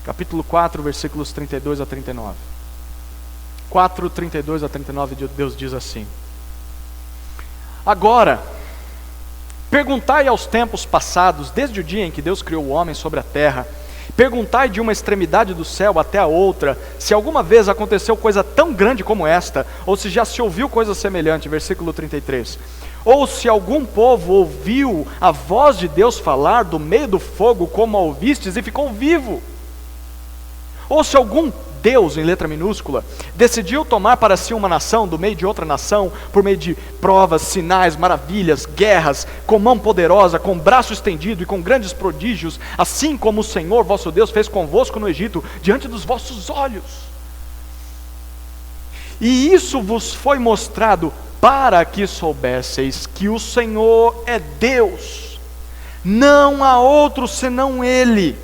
A: Capítulo 4, versículos 32 a 39. 4, 32 a 39, Deus diz assim: agora, perguntai aos tempos passados, desde o dia em que Deus criou o homem sobre a terra, perguntai de uma extremidade do céu até a outra, se alguma vez aconteceu coisa tão grande como esta, ou se já se ouviu coisa semelhante, versículo 33. Ou se algum povo ouviu a voz de Deus falar do meio do fogo, como a ouvistes, e ficou vivo. Ou se algum Deus, em letra minúscula, decidiu tomar para si uma nação do meio de outra nação, por meio de provas, sinais, maravilhas, guerras, com mão poderosa, com braço estendido e com grandes prodígios, assim como o Senhor vosso Deus fez convosco no Egito, diante dos vossos olhos. E isso vos foi mostrado para que soubesseis que o Senhor é Deus, não há outro senão Ele.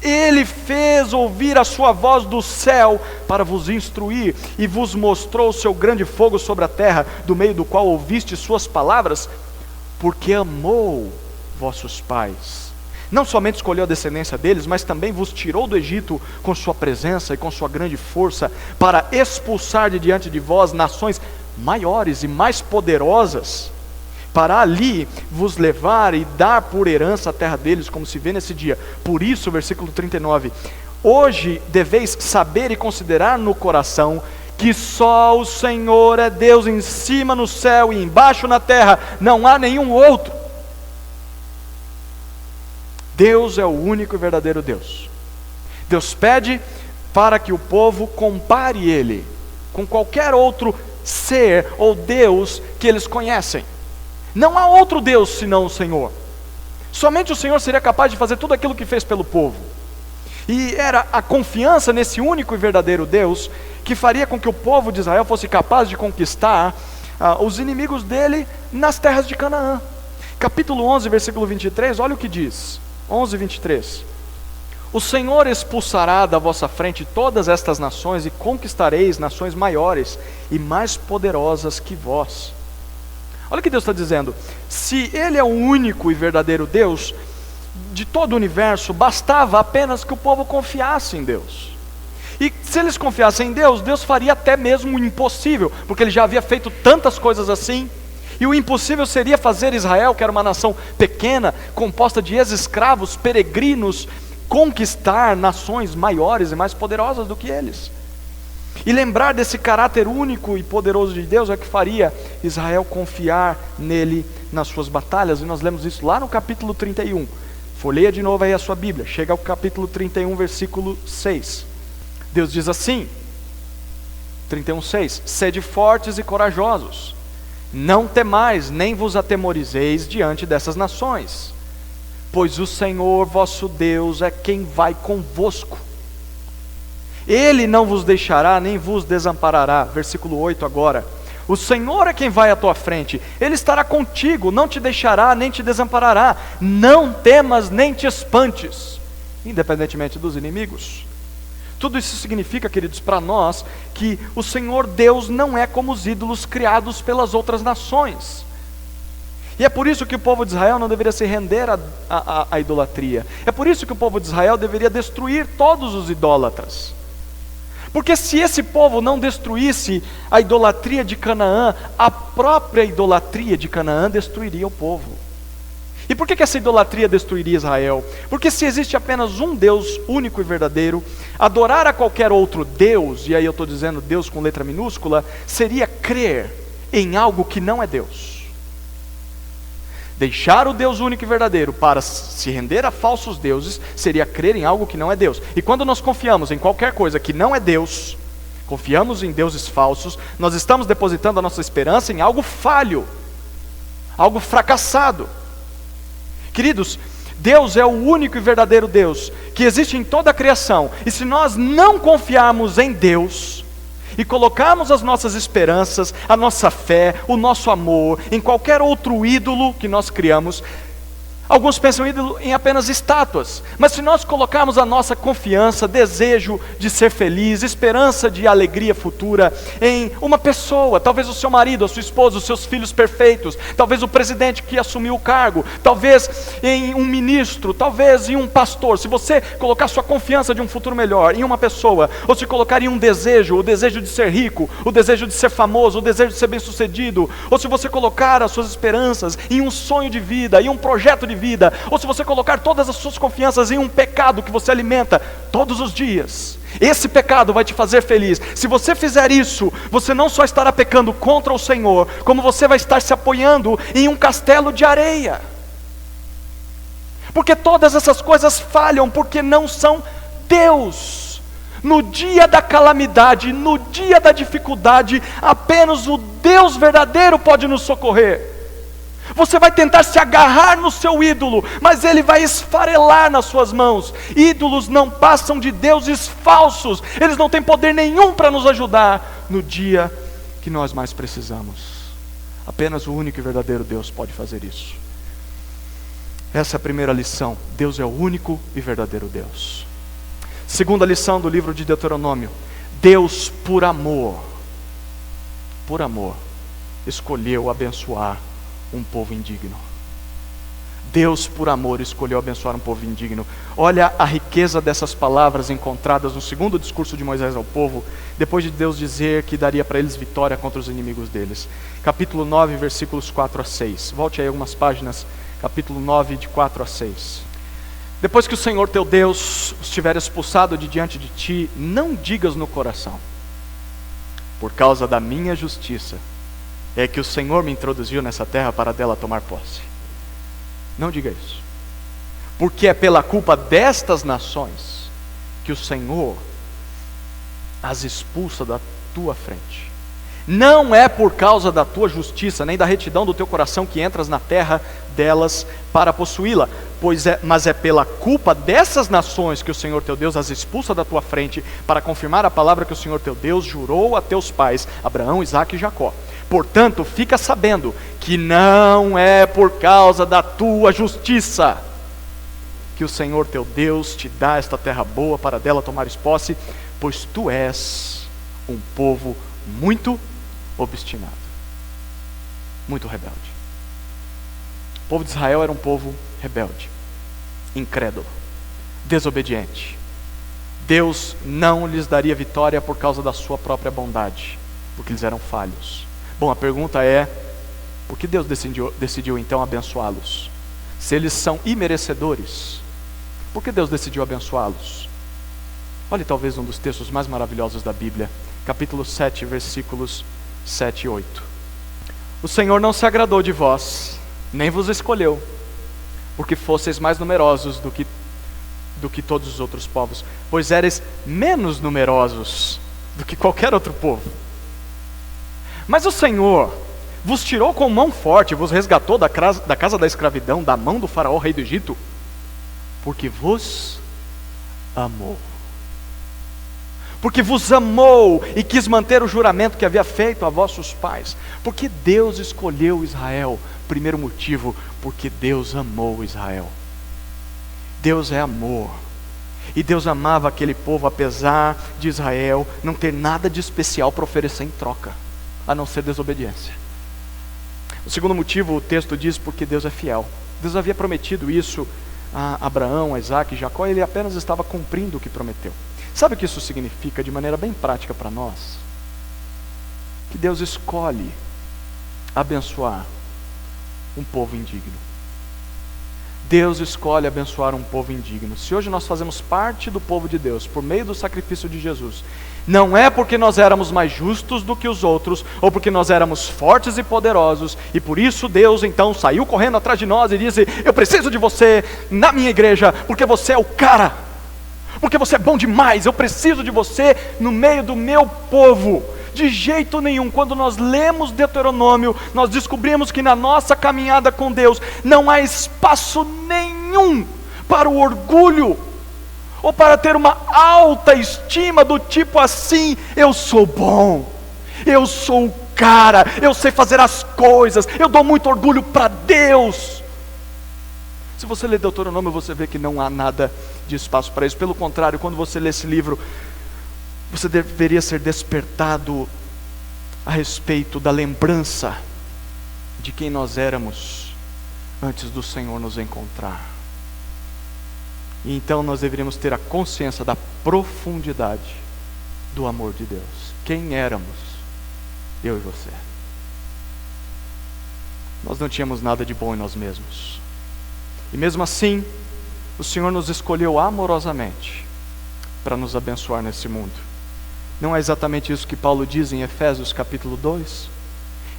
A: Ele fez ouvir a sua voz do céu para vos instruir, e vos mostrou o seu grande fogo sobre a terra, do meio do qual ouviste suas palavras, porque amou vossos pais. Não somente escolheu a descendência deles, mas também vos tirou do Egito com sua presença e com sua grande força, para expulsar de diante de vós nações maiores e mais poderosas, para ali vos levar e dar por herança a terra deles, como se vê nesse dia. Por isso, versículo 39, hoje deveis saber e considerar no coração, que só o Senhor é Deus, em cima no céu e embaixo na terra, não há nenhum outro. Deus é o único e verdadeiro Deus. Deus pede para que o povo compare Ele com qualquer outro ser ou Deus que eles conhecem. Não há outro Deus senão o Senhor. Somente o Senhor seria capaz de fazer tudo aquilo que fez pelo povo. E era a confiança nesse único e verdadeiro Deus que faria com que o povo de Israel fosse capaz de conquistar os inimigos dele nas terras de Canaã. Capítulo 11, versículo 23, olha o que diz. 11, 23. O Senhor expulsará da vossa frente todas estas nações, e conquistareis nações maiores e mais poderosas que vós. Olha o que Deus está dizendo. Se Ele é o único e verdadeiro Deus de todo o universo, bastava apenas que o povo confiasse em Deus. E se eles confiassem em Deus, Deus faria até mesmo o impossível, porque Ele já havia feito tantas coisas assim. E o impossível seria fazer Israel, que era uma nação pequena, composta de ex-escravos, peregrinos, conquistar nações maiores e mais poderosas do que eles. E lembrar desse caráter único e poderoso de Deus é que faria Israel confiar nele nas suas batalhas. E nós lemos isso lá no capítulo 31. Folheia de novo aí a sua Bíblia. Chega ao capítulo 31, versículo 6. Deus diz assim, 31:6: sede fortes e corajosos, não temais, nem vos atemorizeis diante dessas nações, pois o Senhor vosso Deus é quem vai convosco. Ele não vos deixará, nem vos desamparará. Versículo 8 agora. O Senhor é quem vai à tua frente, Ele estará contigo, não te deixará, nem te desamparará. Não temas, nem te espantes, independentemente dos inimigos. Tudo isso significa, queridos, para nós, que o Senhor Deus não é como os ídolos criados pelas outras nações. E é por isso que o povo de Israel não deveria se render à idolatria. É por isso que o povo de Israel deveria destruir todos os idólatras. Porque se esse povo não destruísse a idolatria de Canaã, a própria idolatria de Canaã destruiria o povo. E por que essa idolatria destruiria Israel? Porque se existe apenas um Deus único e verdadeiro, adorar a qualquer outro Deus, e aí eu estou dizendo Deus com letra minúscula, seria crer em algo que não é Deus. Deixar o Deus único e verdadeiro para se render a falsos deuses seria crer em algo que não é Deus. E quando nós confiamos em qualquer coisa que não é Deus, confiamos em deuses falsos, nós estamos depositando a nossa esperança em algo falho, algo fracassado. Queridos, Deus é o único e verdadeiro Deus que existe em toda a criação. E se nós não confiarmos em Deus e colocarmos as nossas esperanças, a nossa fé, o nosso amor em qualquer outro ídolo que nós criamos, alguns pensam ídolo em apenas estátuas, mas se nós colocarmos a nossa confiança, desejo de ser feliz, esperança de alegria futura em uma pessoa, talvez o seu marido, a sua esposa, os seus filhos perfeitos, talvez o presidente que assumiu o cargo, talvez em um ministro, talvez em um pastor, se você colocar sua confiança de um futuro melhor em uma pessoa, ou se colocar em um desejo, o desejo de ser rico, o desejo de ser famoso, o desejo de ser bem-sucedido, ou se você colocar as suas esperanças em um sonho de vida, em um projeto de vida, ou se você colocar todas as suas confianças em um pecado que você alimenta todos os dias, esse pecado vai te fazer feliz. Se você fizer isso, você não só estará pecando contra o Senhor, como você vai estar se apoiando em um castelo de areia, porque todas essas coisas falham, porque não são Deus. No dia da calamidade, no dia da dificuldade, apenas o Deus verdadeiro pode nos socorrer. Você vai tentar se agarrar no seu ídolo, mas ele vai esfarelar nas suas mãos. Ídolos não passam de deuses falsos, eles não têm poder nenhum para nos ajudar no dia que nós mais precisamos. Apenas o único e verdadeiro Deus pode fazer isso. Essa é a primeira lição: Deus é o único e verdadeiro Deus. Segunda lição do livro de Deuteronômio: Deus, por amor, escolheu abençoar um povo indigno. Deus, por amor, escolheu abençoar um povo indigno. Olha a riqueza dessas palavras encontradas no segundo discurso de Moisés ao povo, depois de Deus dizer que daria para eles vitória contra os inimigos deles. Capítulo 9, versículos 4 a 6. Volte aí algumas páginas. Capítulo 9, de 4 a 6. Depois que o Senhor teu Deus os tiver expulsado de diante de ti, não digas no coração: por causa da minha justiça é que o Senhor me introduziu nessa terra para dela tomar posse. Não diga isso. Porque é pela culpa destas nações que o Senhor as expulsa da tua frente. Não é por causa da tua justiça, nem da retidão do teu coração que entras na terra delas para possuí-la, mas é pela culpa dessas nações que o Senhor teu Deus as expulsa da tua frente, para confirmar a palavra que o Senhor teu Deus jurou a teus pais, Abraão, Isaque e Jacó. Portanto, fica sabendo que não é por causa da tua justiça que o Senhor teu Deus te dá esta terra boa para dela tomares posse, pois tu és um povo muito obstinado, muito rebelde. O povo de Israel era um povo rebelde, incrédulo, desobediente. Deus não lhes daria vitória por causa da sua própria bondade, porque eles eram falhos. Bom, a pergunta é: por que Deus decidiu então abençoá-los? Se eles são imerecedores, por que Deus decidiu abençoá-los? Olhe talvez um dos textos mais maravilhosos da Bíblia, capítulo 7, versículos 7 e 8. O Senhor não se agradou de vós, nem vos escolheu, porque fosseis mais numerosos do que todos os outros povos, pois éreis menos numerosos do que qualquer outro povo. Mas o Senhor vos tirou com mão forte, vos resgatou da casa da escravidão, da mão do faraó, rei do Egito, porque vos amou. Porque vos amou e quis manter o juramento que havia feito a vossos pais. Porque Deus escolheu Israel? Primeiro motivo, porque Deus amou Israel. Deus é amor. E Deus amava aquele povo, apesar de Israel não ter nada de especial para oferecer em troca, a não ser desobediência. O segundo motivo, o texto diz, porque Deus é fiel. Deus havia prometido isso a Abraão, a Isaque e Jacó, e ele apenas estava cumprindo o que prometeu. Sabe o que isso significa de maneira bem prática para nós? Que Deus escolhe abençoar um povo indigno. Deus escolhe abençoar um povo indigno. Se hoje nós fazemos parte do povo de Deus, por meio do sacrifício de Jesus, não é porque nós éramos mais justos do que os outros, ou porque nós éramos fortes e poderosos, e por isso Deus então saiu correndo atrás de nós e disse: eu preciso de você na minha igreja, porque você é o cara, porque você é bom demais, eu preciso de você no meio do meu povo. De jeito nenhum. Quando nós lemos Deuteronômio, nós descobrimos que na nossa caminhada com Deus não há espaço nenhum para o orgulho, ou para ter uma alta estima do tipo assim: eu sou bom, eu sou o cara, eu sei fazer as coisas, eu dou muito orgulho para Deus. Se você ler Deuteronômio, você vê que não há nada de espaço para isso. Pelo contrário, quando você lê esse livro, você deveria ser despertado a respeito da lembrança de quem nós éramos antes do Senhor nos encontrar. E então nós deveríamos ter a consciência da profundidade do amor de Deus. Quem éramos, eu e você? Nós não tínhamos nada de bom em nós mesmos. E mesmo assim, o Senhor nos escolheu amorosamente para nos abençoar nesse mundo. Não é exatamente isso que Paulo diz em Efésios capítulo 2?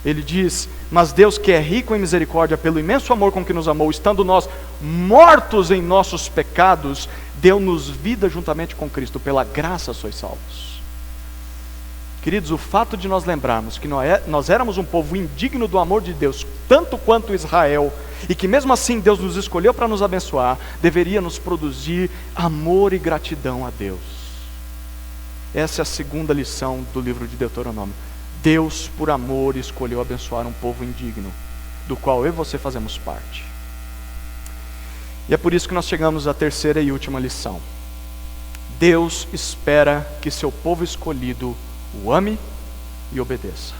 A: Ele diz: mas Deus, que é rico em misericórdia, pelo imenso amor com que nos amou, estando nós mortos em nossos pecados, deu-nos vida juntamente com Cristo, pela graça sois salvos. Queridos, o fato de nós lembrarmos que nós éramos um povo indigno do amor de Deus, tanto quanto Israel, e que mesmo assim Deus nos escolheu para nos abençoar, deveria nos produzir amor e gratidão a Deus. Essa é a segunda lição do livro de Deuteronômio. Deus, por amor, escolheu abençoar um povo indigno, do qual eu e você fazemos parte. E é por isso que nós chegamos à terceira e última lição. Deus espera que seu povo escolhido o ame e obedeça.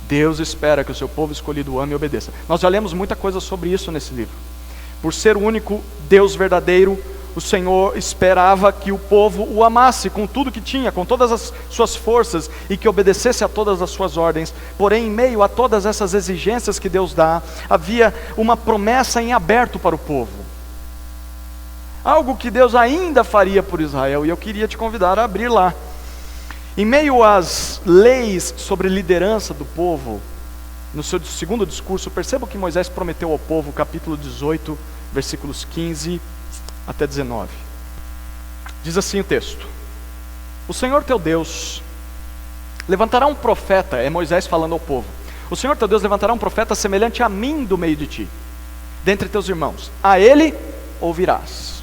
A: Deus espera que o seu povo escolhido o ame e obedeça. Nós já lemos muita coisa sobre isso nesse livro. Por ser o único Deus verdadeiro, o Senhor esperava que o povo o amasse com tudo que tinha, com todas as suas forças, e que obedecesse a todas as suas ordens. Porém, em meio a todas essas exigências que Deus dá, havia uma promessa em aberto para o povo. Algo que Deus ainda faria por Israel, e eu queria te convidar a abrir lá. Em meio às leis sobre liderança do povo, no seu segundo discurso, perceba o que Moisés prometeu ao povo, capítulo 18, versículos 15 até 19. Diz assim o texto: o Senhor teu Deus levantará um profeta, é Moisés falando ao povo, o Senhor teu Deus levantará um profeta semelhante a mim do meio de ti, dentre teus irmãos, a ele ouvirás.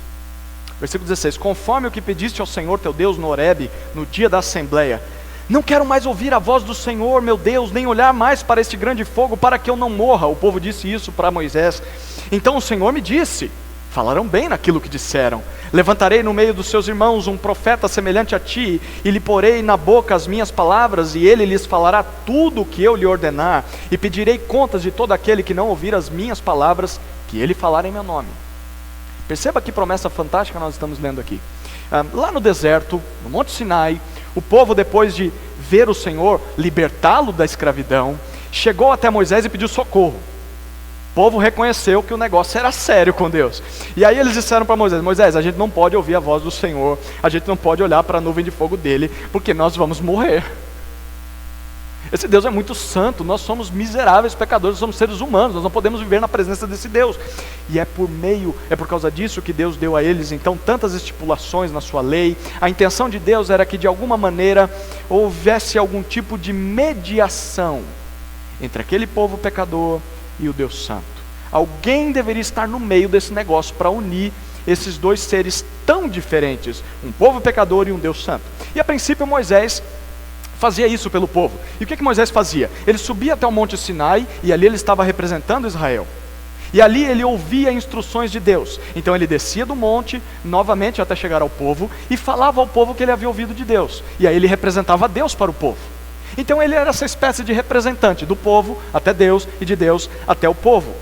A: Versículo 16: conforme o que pediste ao Senhor teu Deus no Horebe, no dia da assembleia, não quero mais ouvir a voz do Senhor meu Deus, nem olhar mais para este grande fogo, para que eu não morra. O povo disse isso para Moisés. Então o Senhor me disse: falarão bem naquilo que disseram. Levantarei no meio dos seus irmãos um profeta semelhante a ti, e lhe porei na boca as minhas palavras, e ele lhes falará tudo o que eu lhe ordenar, e pedirei contas de todo aquele que não ouvir as minhas palavras, que ele falar em meu nome. Perceba que promessa fantástica nós estamos lendo aqui. Lá no deserto, no Monte Sinai, o povo, depois de ver o Senhor libertá-lo da escravidão, chegou até Moisés e pediu socorro. O povo reconheceu que o negócio era sério com Deus. E aí eles disseram para Moisés: Moisés, a gente não pode ouvir a voz do Senhor, a gente não pode olhar para a nuvem de fogo dele, porque nós vamos morrer. Esse Deus é muito santo, nós somos miseráveis pecadores, somos seres humanos, nós não podemos viver na presença desse Deus. E é por causa disso que Deus deu a eles então tantas estipulações na sua lei. A intenção de Deus era que de alguma maneira houvesse algum tipo de mediação entre aquele povo pecador e o Deus santo. Alguém deveria estar no meio desse negócio para unir esses dois seres tão diferentes, um povo pecador e um Deus santo. E a princípio Moisés fazia isso pelo povo. E o que Moisés fazia? Ele subia até o Monte Sinai, e ali ele estava representando Israel. E ali ele ouvia instruções de Deus. Então ele descia do monte, novamente até chegar ao povo, e falava ao povo que ele havia ouvido de Deus. E aí ele representava Deus para o povo. Então ele era essa espécie de representante do povo até Deus, e de Deus até o povo.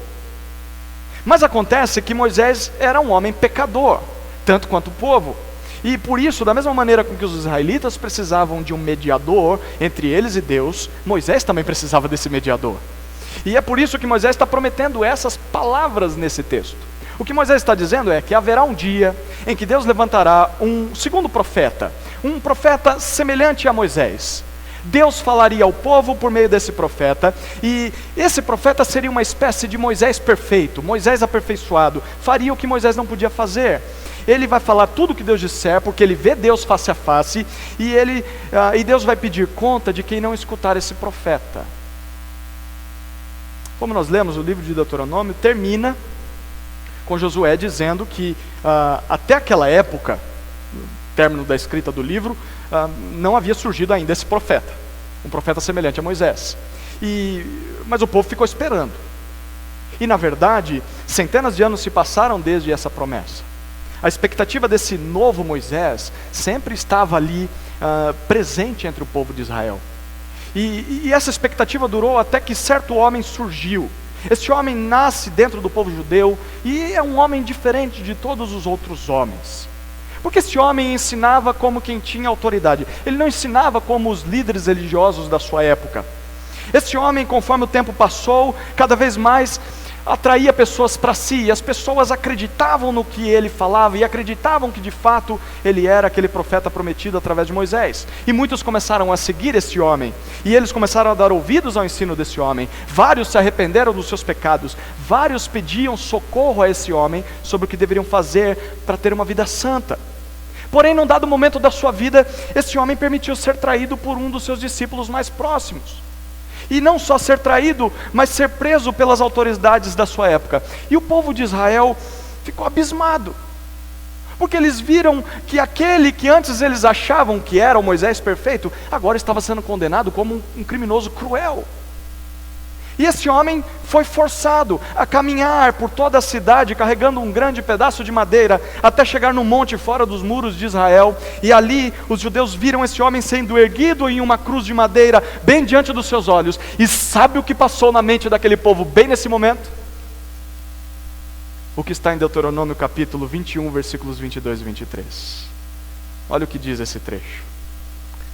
A: Mas acontece que Moisés era um homem pecador, tanto quanto o povo. E por isso, da mesma maneira com que os israelitas precisavam de um mediador entre eles e Deus, Moisés também precisava desse mediador. E é por isso que Moisés está prometendo essas palavras nesse texto. O que Moisés está dizendo é que haverá um dia em que Deus levantará um segundo profeta, um profeta semelhante a Moisés. Deus falaria ao povo por meio desse profeta, e esse profeta seria uma espécie de Moisés perfeito, Moisés aperfeiçoado, faria o que Moisés não podia fazer. Ele vai falar tudo o que Deus disser, porque ele vê Deus face a face, e Deus vai pedir conta de quem não escutar esse profeta. Como nós lemos o livro de Deuteronômio, termina com Josué dizendo que até aquela época, no término da escrita do livro, não havia surgido ainda esse profeta, um profeta semelhante a Moisés. Mas o povo ficou esperando. E na verdade, centenas de anos se passaram desde essa promessa. A expectativa desse novo Moisés sempre estava ali presente entre o povo de Israel. E essa expectativa durou até que certo homem surgiu. Este homem nasce dentro do povo judeu e é um homem diferente de todos os outros homens. Porque este homem ensinava como quem tinha autoridade. Ele não ensinava como os líderes religiosos da sua época. Este homem, conforme o tempo passou, cada vez mais atraía pessoas para si, e as pessoas acreditavam no que ele falava, e acreditavam que de fato ele era aquele profeta prometido através de Moisés. E muitos começaram a seguir este homem, e eles começaram a dar ouvidos ao ensino desse homem. Vários se arrependeram dos seus pecados, vários pediam socorro a esse homem sobre o que deveriam fazer para ter uma vida santa. Porém, num dado momento da sua vida, esse homem permitiu ser traído por um dos seus discípulos mais próximos. E não só ser traído, mas ser preso pelas autoridades da sua época. E o povo de Israel ficou abismado, porque eles viram que aquele que antes eles achavam que era o Moisés perfeito, agora estava sendo condenado como um criminoso cruel. E esse homem foi forçado a caminhar por toda a cidade, carregando um grande pedaço de madeira, até chegar no monte fora dos muros de Israel. E ali os judeus viram esse homem sendo erguido em uma cruz de madeira, bem diante dos seus olhos. E sabe o que passou na mente daquele povo bem nesse momento? O que está em Deuteronômio capítulo 21, versículos 22 e 23. Olha o que diz esse trecho.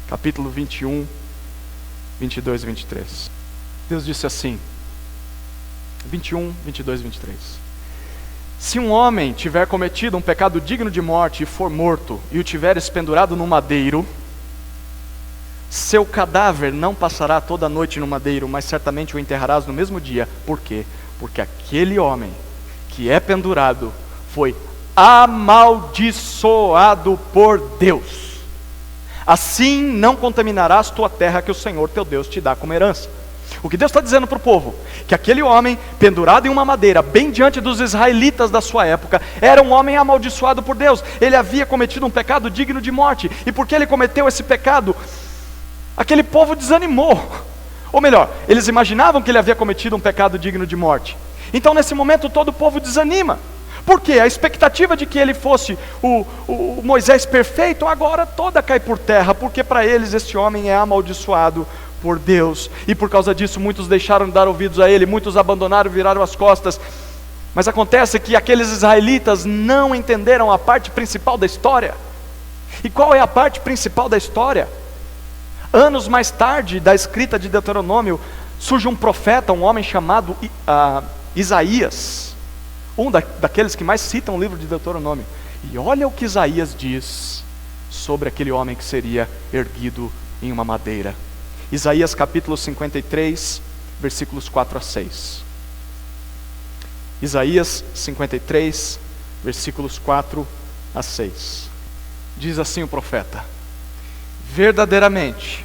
A: Capítulo 21, 22 e 23. Deus disse assim, 21, 22 e 23. Se um homem tiver cometido um pecado digno de morte e for morto, e o tiveres pendurado no madeiro, seu cadáver não passará toda a noite no madeiro, mas certamente o enterrarás no mesmo dia. Por quê? Porque aquele homem que é pendurado foi amaldiçoado por Deus. Assim não contaminarás tua terra que o Senhor teu Deus te dá como herança. O que Deus está dizendo para o povo? Que aquele homem, pendurado em uma madeira, bem diante dos israelitas da sua época, era um homem amaldiçoado por Deus. Ele havia cometido um pecado digno de morte. E porque ele cometeu esse pecado, aquele povo desanimou. Ou melhor, eles imaginavam que ele havia cometido um pecado digno de morte. Então nesse momento todo o povo desanima. Por quê? A expectativa de que ele fosse o Moisés perfeito, agora toda cai por terra. Porque para eles este homem é amaldiçoado por Deus, e por causa disso muitos deixaram de dar ouvidos a ele, muitos abandonaram e viraram as costas. Mas acontece que aqueles israelitas não entenderam a parte principal da história. E qual é a parte principal da história? Anos mais tarde da escrita de Deuteronômio, surge um profeta, um homem chamado Isaías, daqueles que mais citam o livro de Deuteronômio. E olha o que Isaías diz sobre aquele homem que seria erguido em uma madeira. Isaías capítulo 53, versículos 4 a 6. Isaías 53, versículos 4 a 6. Diz assim o profeta: verdadeiramente,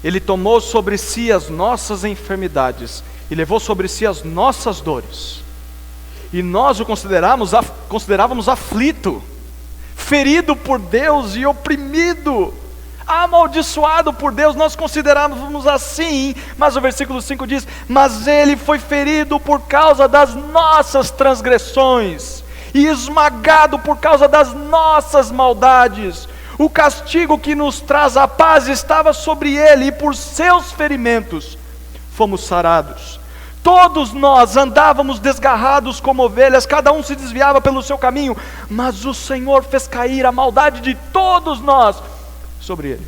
A: Ele tomou sobre si as nossas enfermidades e levou sobre si as nossas dores. E nós o considerávamos aflito, ferido por Deus e oprimido, amaldiçoado por Deus. Nós considerávamos assim, mas o versículo 5 diz: mas ele foi ferido por causa das nossas transgressões e esmagado por causa das nossas maldades. O castigo que nos traz a paz estava sobre ele, e por seus ferimentos fomos sarados. Todos nós andávamos desgarrados como ovelhas, cada um se desviava pelo seu caminho, mas o Senhor fez cair a maldade de todos nós sobre ele.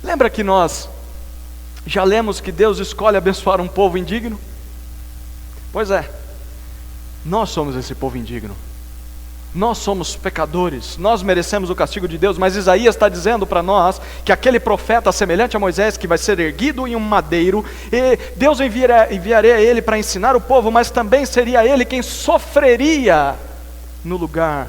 A: Lembra que nós já lemos que Deus escolhe abençoar um povo indigno? Pois é, Nós somos esse povo indigno. Nós somos pecadores, nós merecemos o castigo de Deus, mas Isaías está dizendo para nós que aquele profeta semelhante a Moisés, que vai ser erguido em um madeiro, e Deus enviaria ele para ensinar o povo, mas também seria ele quem sofreria no lugar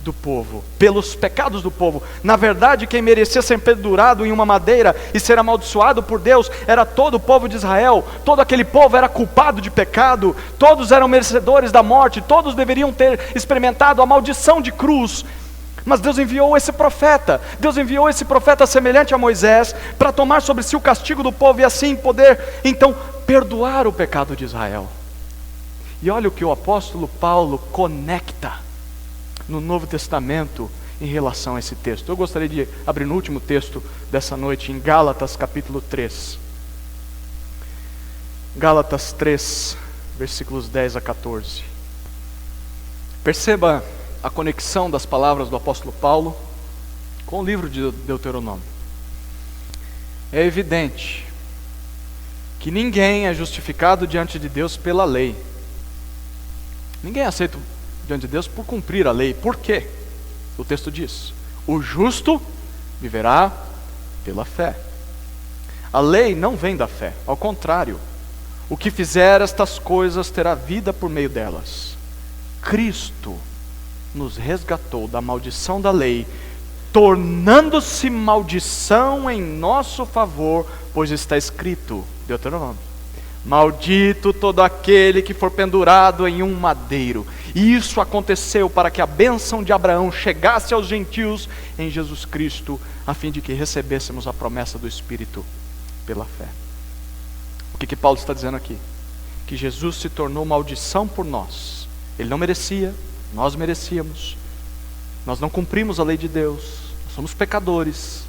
A: do povo, pelos pecados do povo. Na verdade, quem merecia ser pendurado em uma madeira e ser amaldiçoado por Deus era todo o povo de Israel. Todo aquele povo era culpado de pecado, todos eram merecedores da morte, todos deveriam ter experimentado a maldição de cruz. Mas Deus enviou esse profeta semelhante a Moisés, para tomar sobre si o castigo do povo e assim poder então perdoar o pecado de Israel. E olha o que o apóstolo Paulo conecta no Novo Testamento em relação a esse texto. Eu gostaria de abrir no último texto dessa noite, em Gálatas capítulo 3. Gálatas 3, versículos 10 a 14. Perceba a conexão das palavras do apóstolo Paulo com o livro de Deuteronômio. É evidente que ninguém é justificado diante de Deus pela lei. Ninguém é aceito diante de Deus por cumprir a lei. Por quê? O texto diz: o justo viverá pela fé. A lei não vem da fé, ao contrário, o que fizer estas coisas terá vida por meio delas. Cristo nos resgatou da maldição da lei, tornando-se maldição em nosso favor, pois está escrito, Deuteronômio: maldito todo aquele que for pendurado em um madeiro. E isso aconteceu para que a bênção de Abraão chegasse aos gentios em Jesus Cristo, a fim de que recebêssemos a promessa do Espírito pela fé. O que Paulo está dizendo aqui? Que Jesus se tornou maldição por nós. Ele não merecia, nós merecíamos. Nós não cumprimos a lei de Deus, somos pecadores.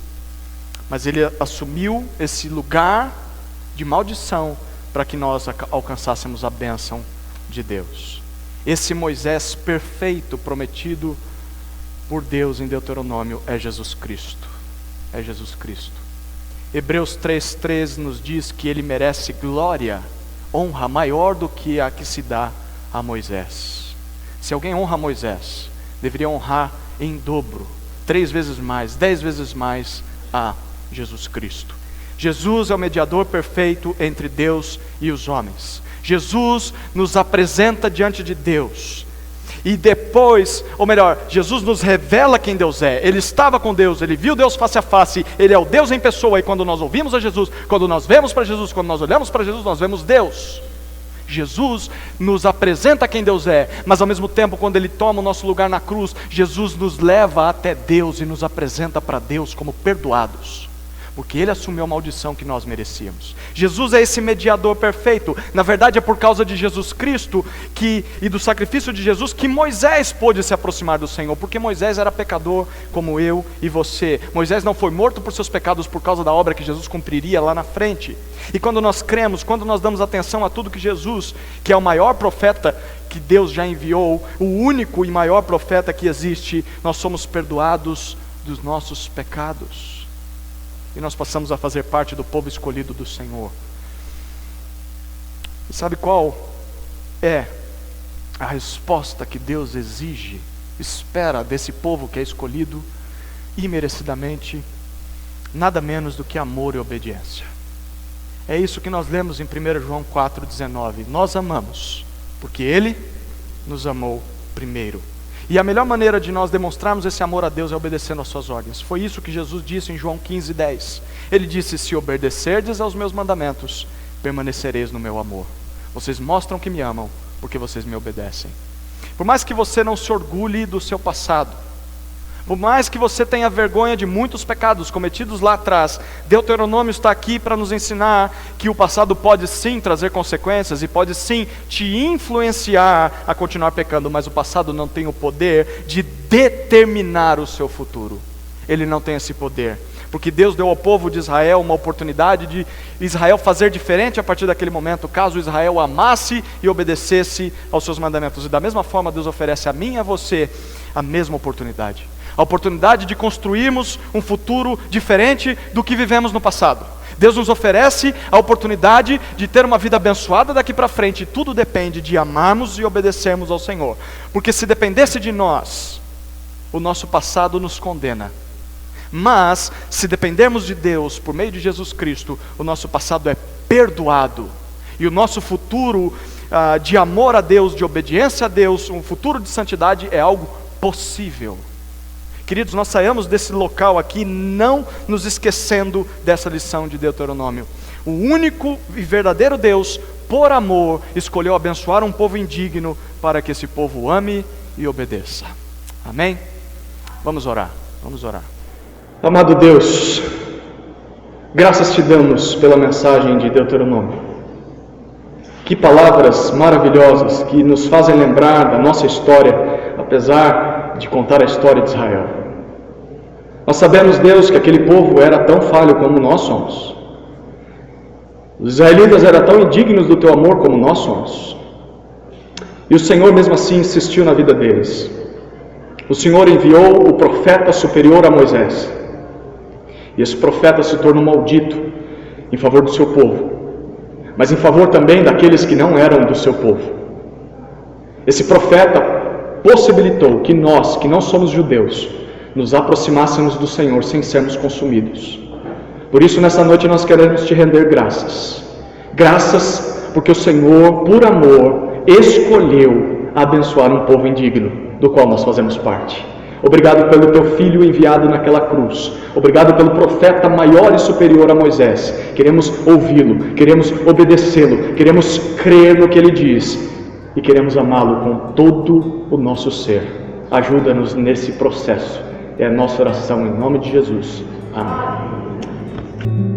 A: Mas Ele assumiu esse lugar de maldição para que nós alcançássemos a bênção de Deus. Esse Moisés perfeito prometido por Deus em Deuteronômio é Jesus Cristo. É Jesus Cristo. Hebreus 3,13 nos diz que Ele merece glória, honra maior do que a que se dá a Moisés. Se alguém honra Moisés, deveria honrar em dobro, 3 vezes mais, 10 vezes mais a Jesus Cristo. Jesus é o mediador perfeito entre Deus e os homens. Jesus nos apresenta diante de Deus. E depois, ou melhor, Jesus nos revela quem Deus é. Ele estava com Deus, Ele viu Deus face a face. Ele é o Deus em pessoa. E quando nós ouvimos a Jesus, quando nós vemos para Jesus, quando nós olhamos para Jesus, nós vemos Deus. Jesus nos apresenta quem Deus é, mas ao mesmo tempo, quando Ele toma o nosso lugar na cruz, Jesus nos leva até Deus e nos apresenta para Deus como perdoados, porque Ele assumiu a maldição que nós merecíamos. Jesus é esse mediador perfeito. Na verdade, é por causa de Jesus Cristo e do sacrifício de Jesus que Moisés pôde se aproximar do Senhor, porque Moisés era pecador como eu e você. Moisés não foi morto por seus pecados por causa da obra que Jesus cumpriria lá na frente. E quando nós cremos, quando nós damos atenção a tudo que Jesus, que é o maior profeta que Deus já enviou, o único e maior profeta que existe, nós somos perdoados dos nossos pecados. E nós passamos a fazer parte do povo escolhido do Senhor. E sabe qual é a resposta que Deus exige, espera desse povo que é escolhido imerecidamente? Nada menos do que amor e obediência. É isso que nós lemos em 1 João 4,19. Nós amamos, porque Ele nos amou primeiro. E a melhor maneira de nós demonstrarmos esse amor a Deus é obedecendo às suas ordens. Foi isso que Jesus disse em João 15,10. Ele disse: se obedecerdes aos meus mandamentos, permanecereis no meu amor. Vocês mostram que me amam, porque vocês me obedecem. Por mais que você não se orgulhe do seu passado, por mais que você tenha vergonha de muitos pecados cometidos lá atrás, Deuteronômio está aqui para nos ensinar que o passado pode sim trazer consequências e pode sim te influenciar a continuar pecando, mas o passado não tem o poder de determinar o seu futuro. Ele não tem esse poder, porque Deus deu ao povo de Israel uma oportunidade de Israel fazer diferente a partir daquele momento, caso Israel amasse e obedecesse aos seus mandamentos. E da mesma forma Deus oferece a mim e a você a mesma oportunidade. A oportunidade de construirmos um futuro diferente do que vivemos no passado. Deus nos oferece a oportunidade de ter uma vida abençoada daqui para frente. Tudo depende de amarmos e obedecermos ao Senhor. Porque se dependesse de nós, o nosso passado nos condena. Mas, se dependermos de Deus, por meio de Jesus Cristo, o nosso passado é perdoado. E o nosso futuro de amor a Deus, de obediência a Deus, um futuro de santidade é algo possível. Queridos, nós saímos desse local aqui não nos esquecendo dessa lição de Deuteronômio. O único e verdadeiro Deus, por amor, escolheu abençoar um povo indigno para que esse povo ame e obedeça. Amém? Vamos orar, vamos orar.
B: Amado Deus, graças te damos pela mensagem de Deuteronômio. Que palavras maravilhosas que nos fazem lembrar da nossa história, apesar de contar a história de Israel. Nós sabemos, Deus, que aquele povo era tão falho como nós somos. Os israelitas eram tão indignos do teu amor como nós somos. E o Senhor mesmo assim insistiu na vida deles. O Senhor enviou o profeta superior a Moisés. E esse profeta se tornou maldito em favor do seu povo, mas em favor também daqueles que não eram do seu povo. Esse profeta possibilitou que nós, que não somos judeus, nos aproximássemos do Senhor sem sermos consumidos. Por isso, nessa noite nós queremos te render graças. Graças porque o Senhor, por amor, escolheu abençoar um povo indigno, do qual nós fazemos parte. Obrigado pelo teu Filho enviado naquela cruz. Obrigado pelo profeta maior e superior a Moisés. Queremos ouvi-lo, queremos obedecê-lo, queremos crer no que ele diz e queremos amá-lo com todo o nosso ser. Ajuda-nos nesse processo. É a nossa oração em nome de Jesus. Amém.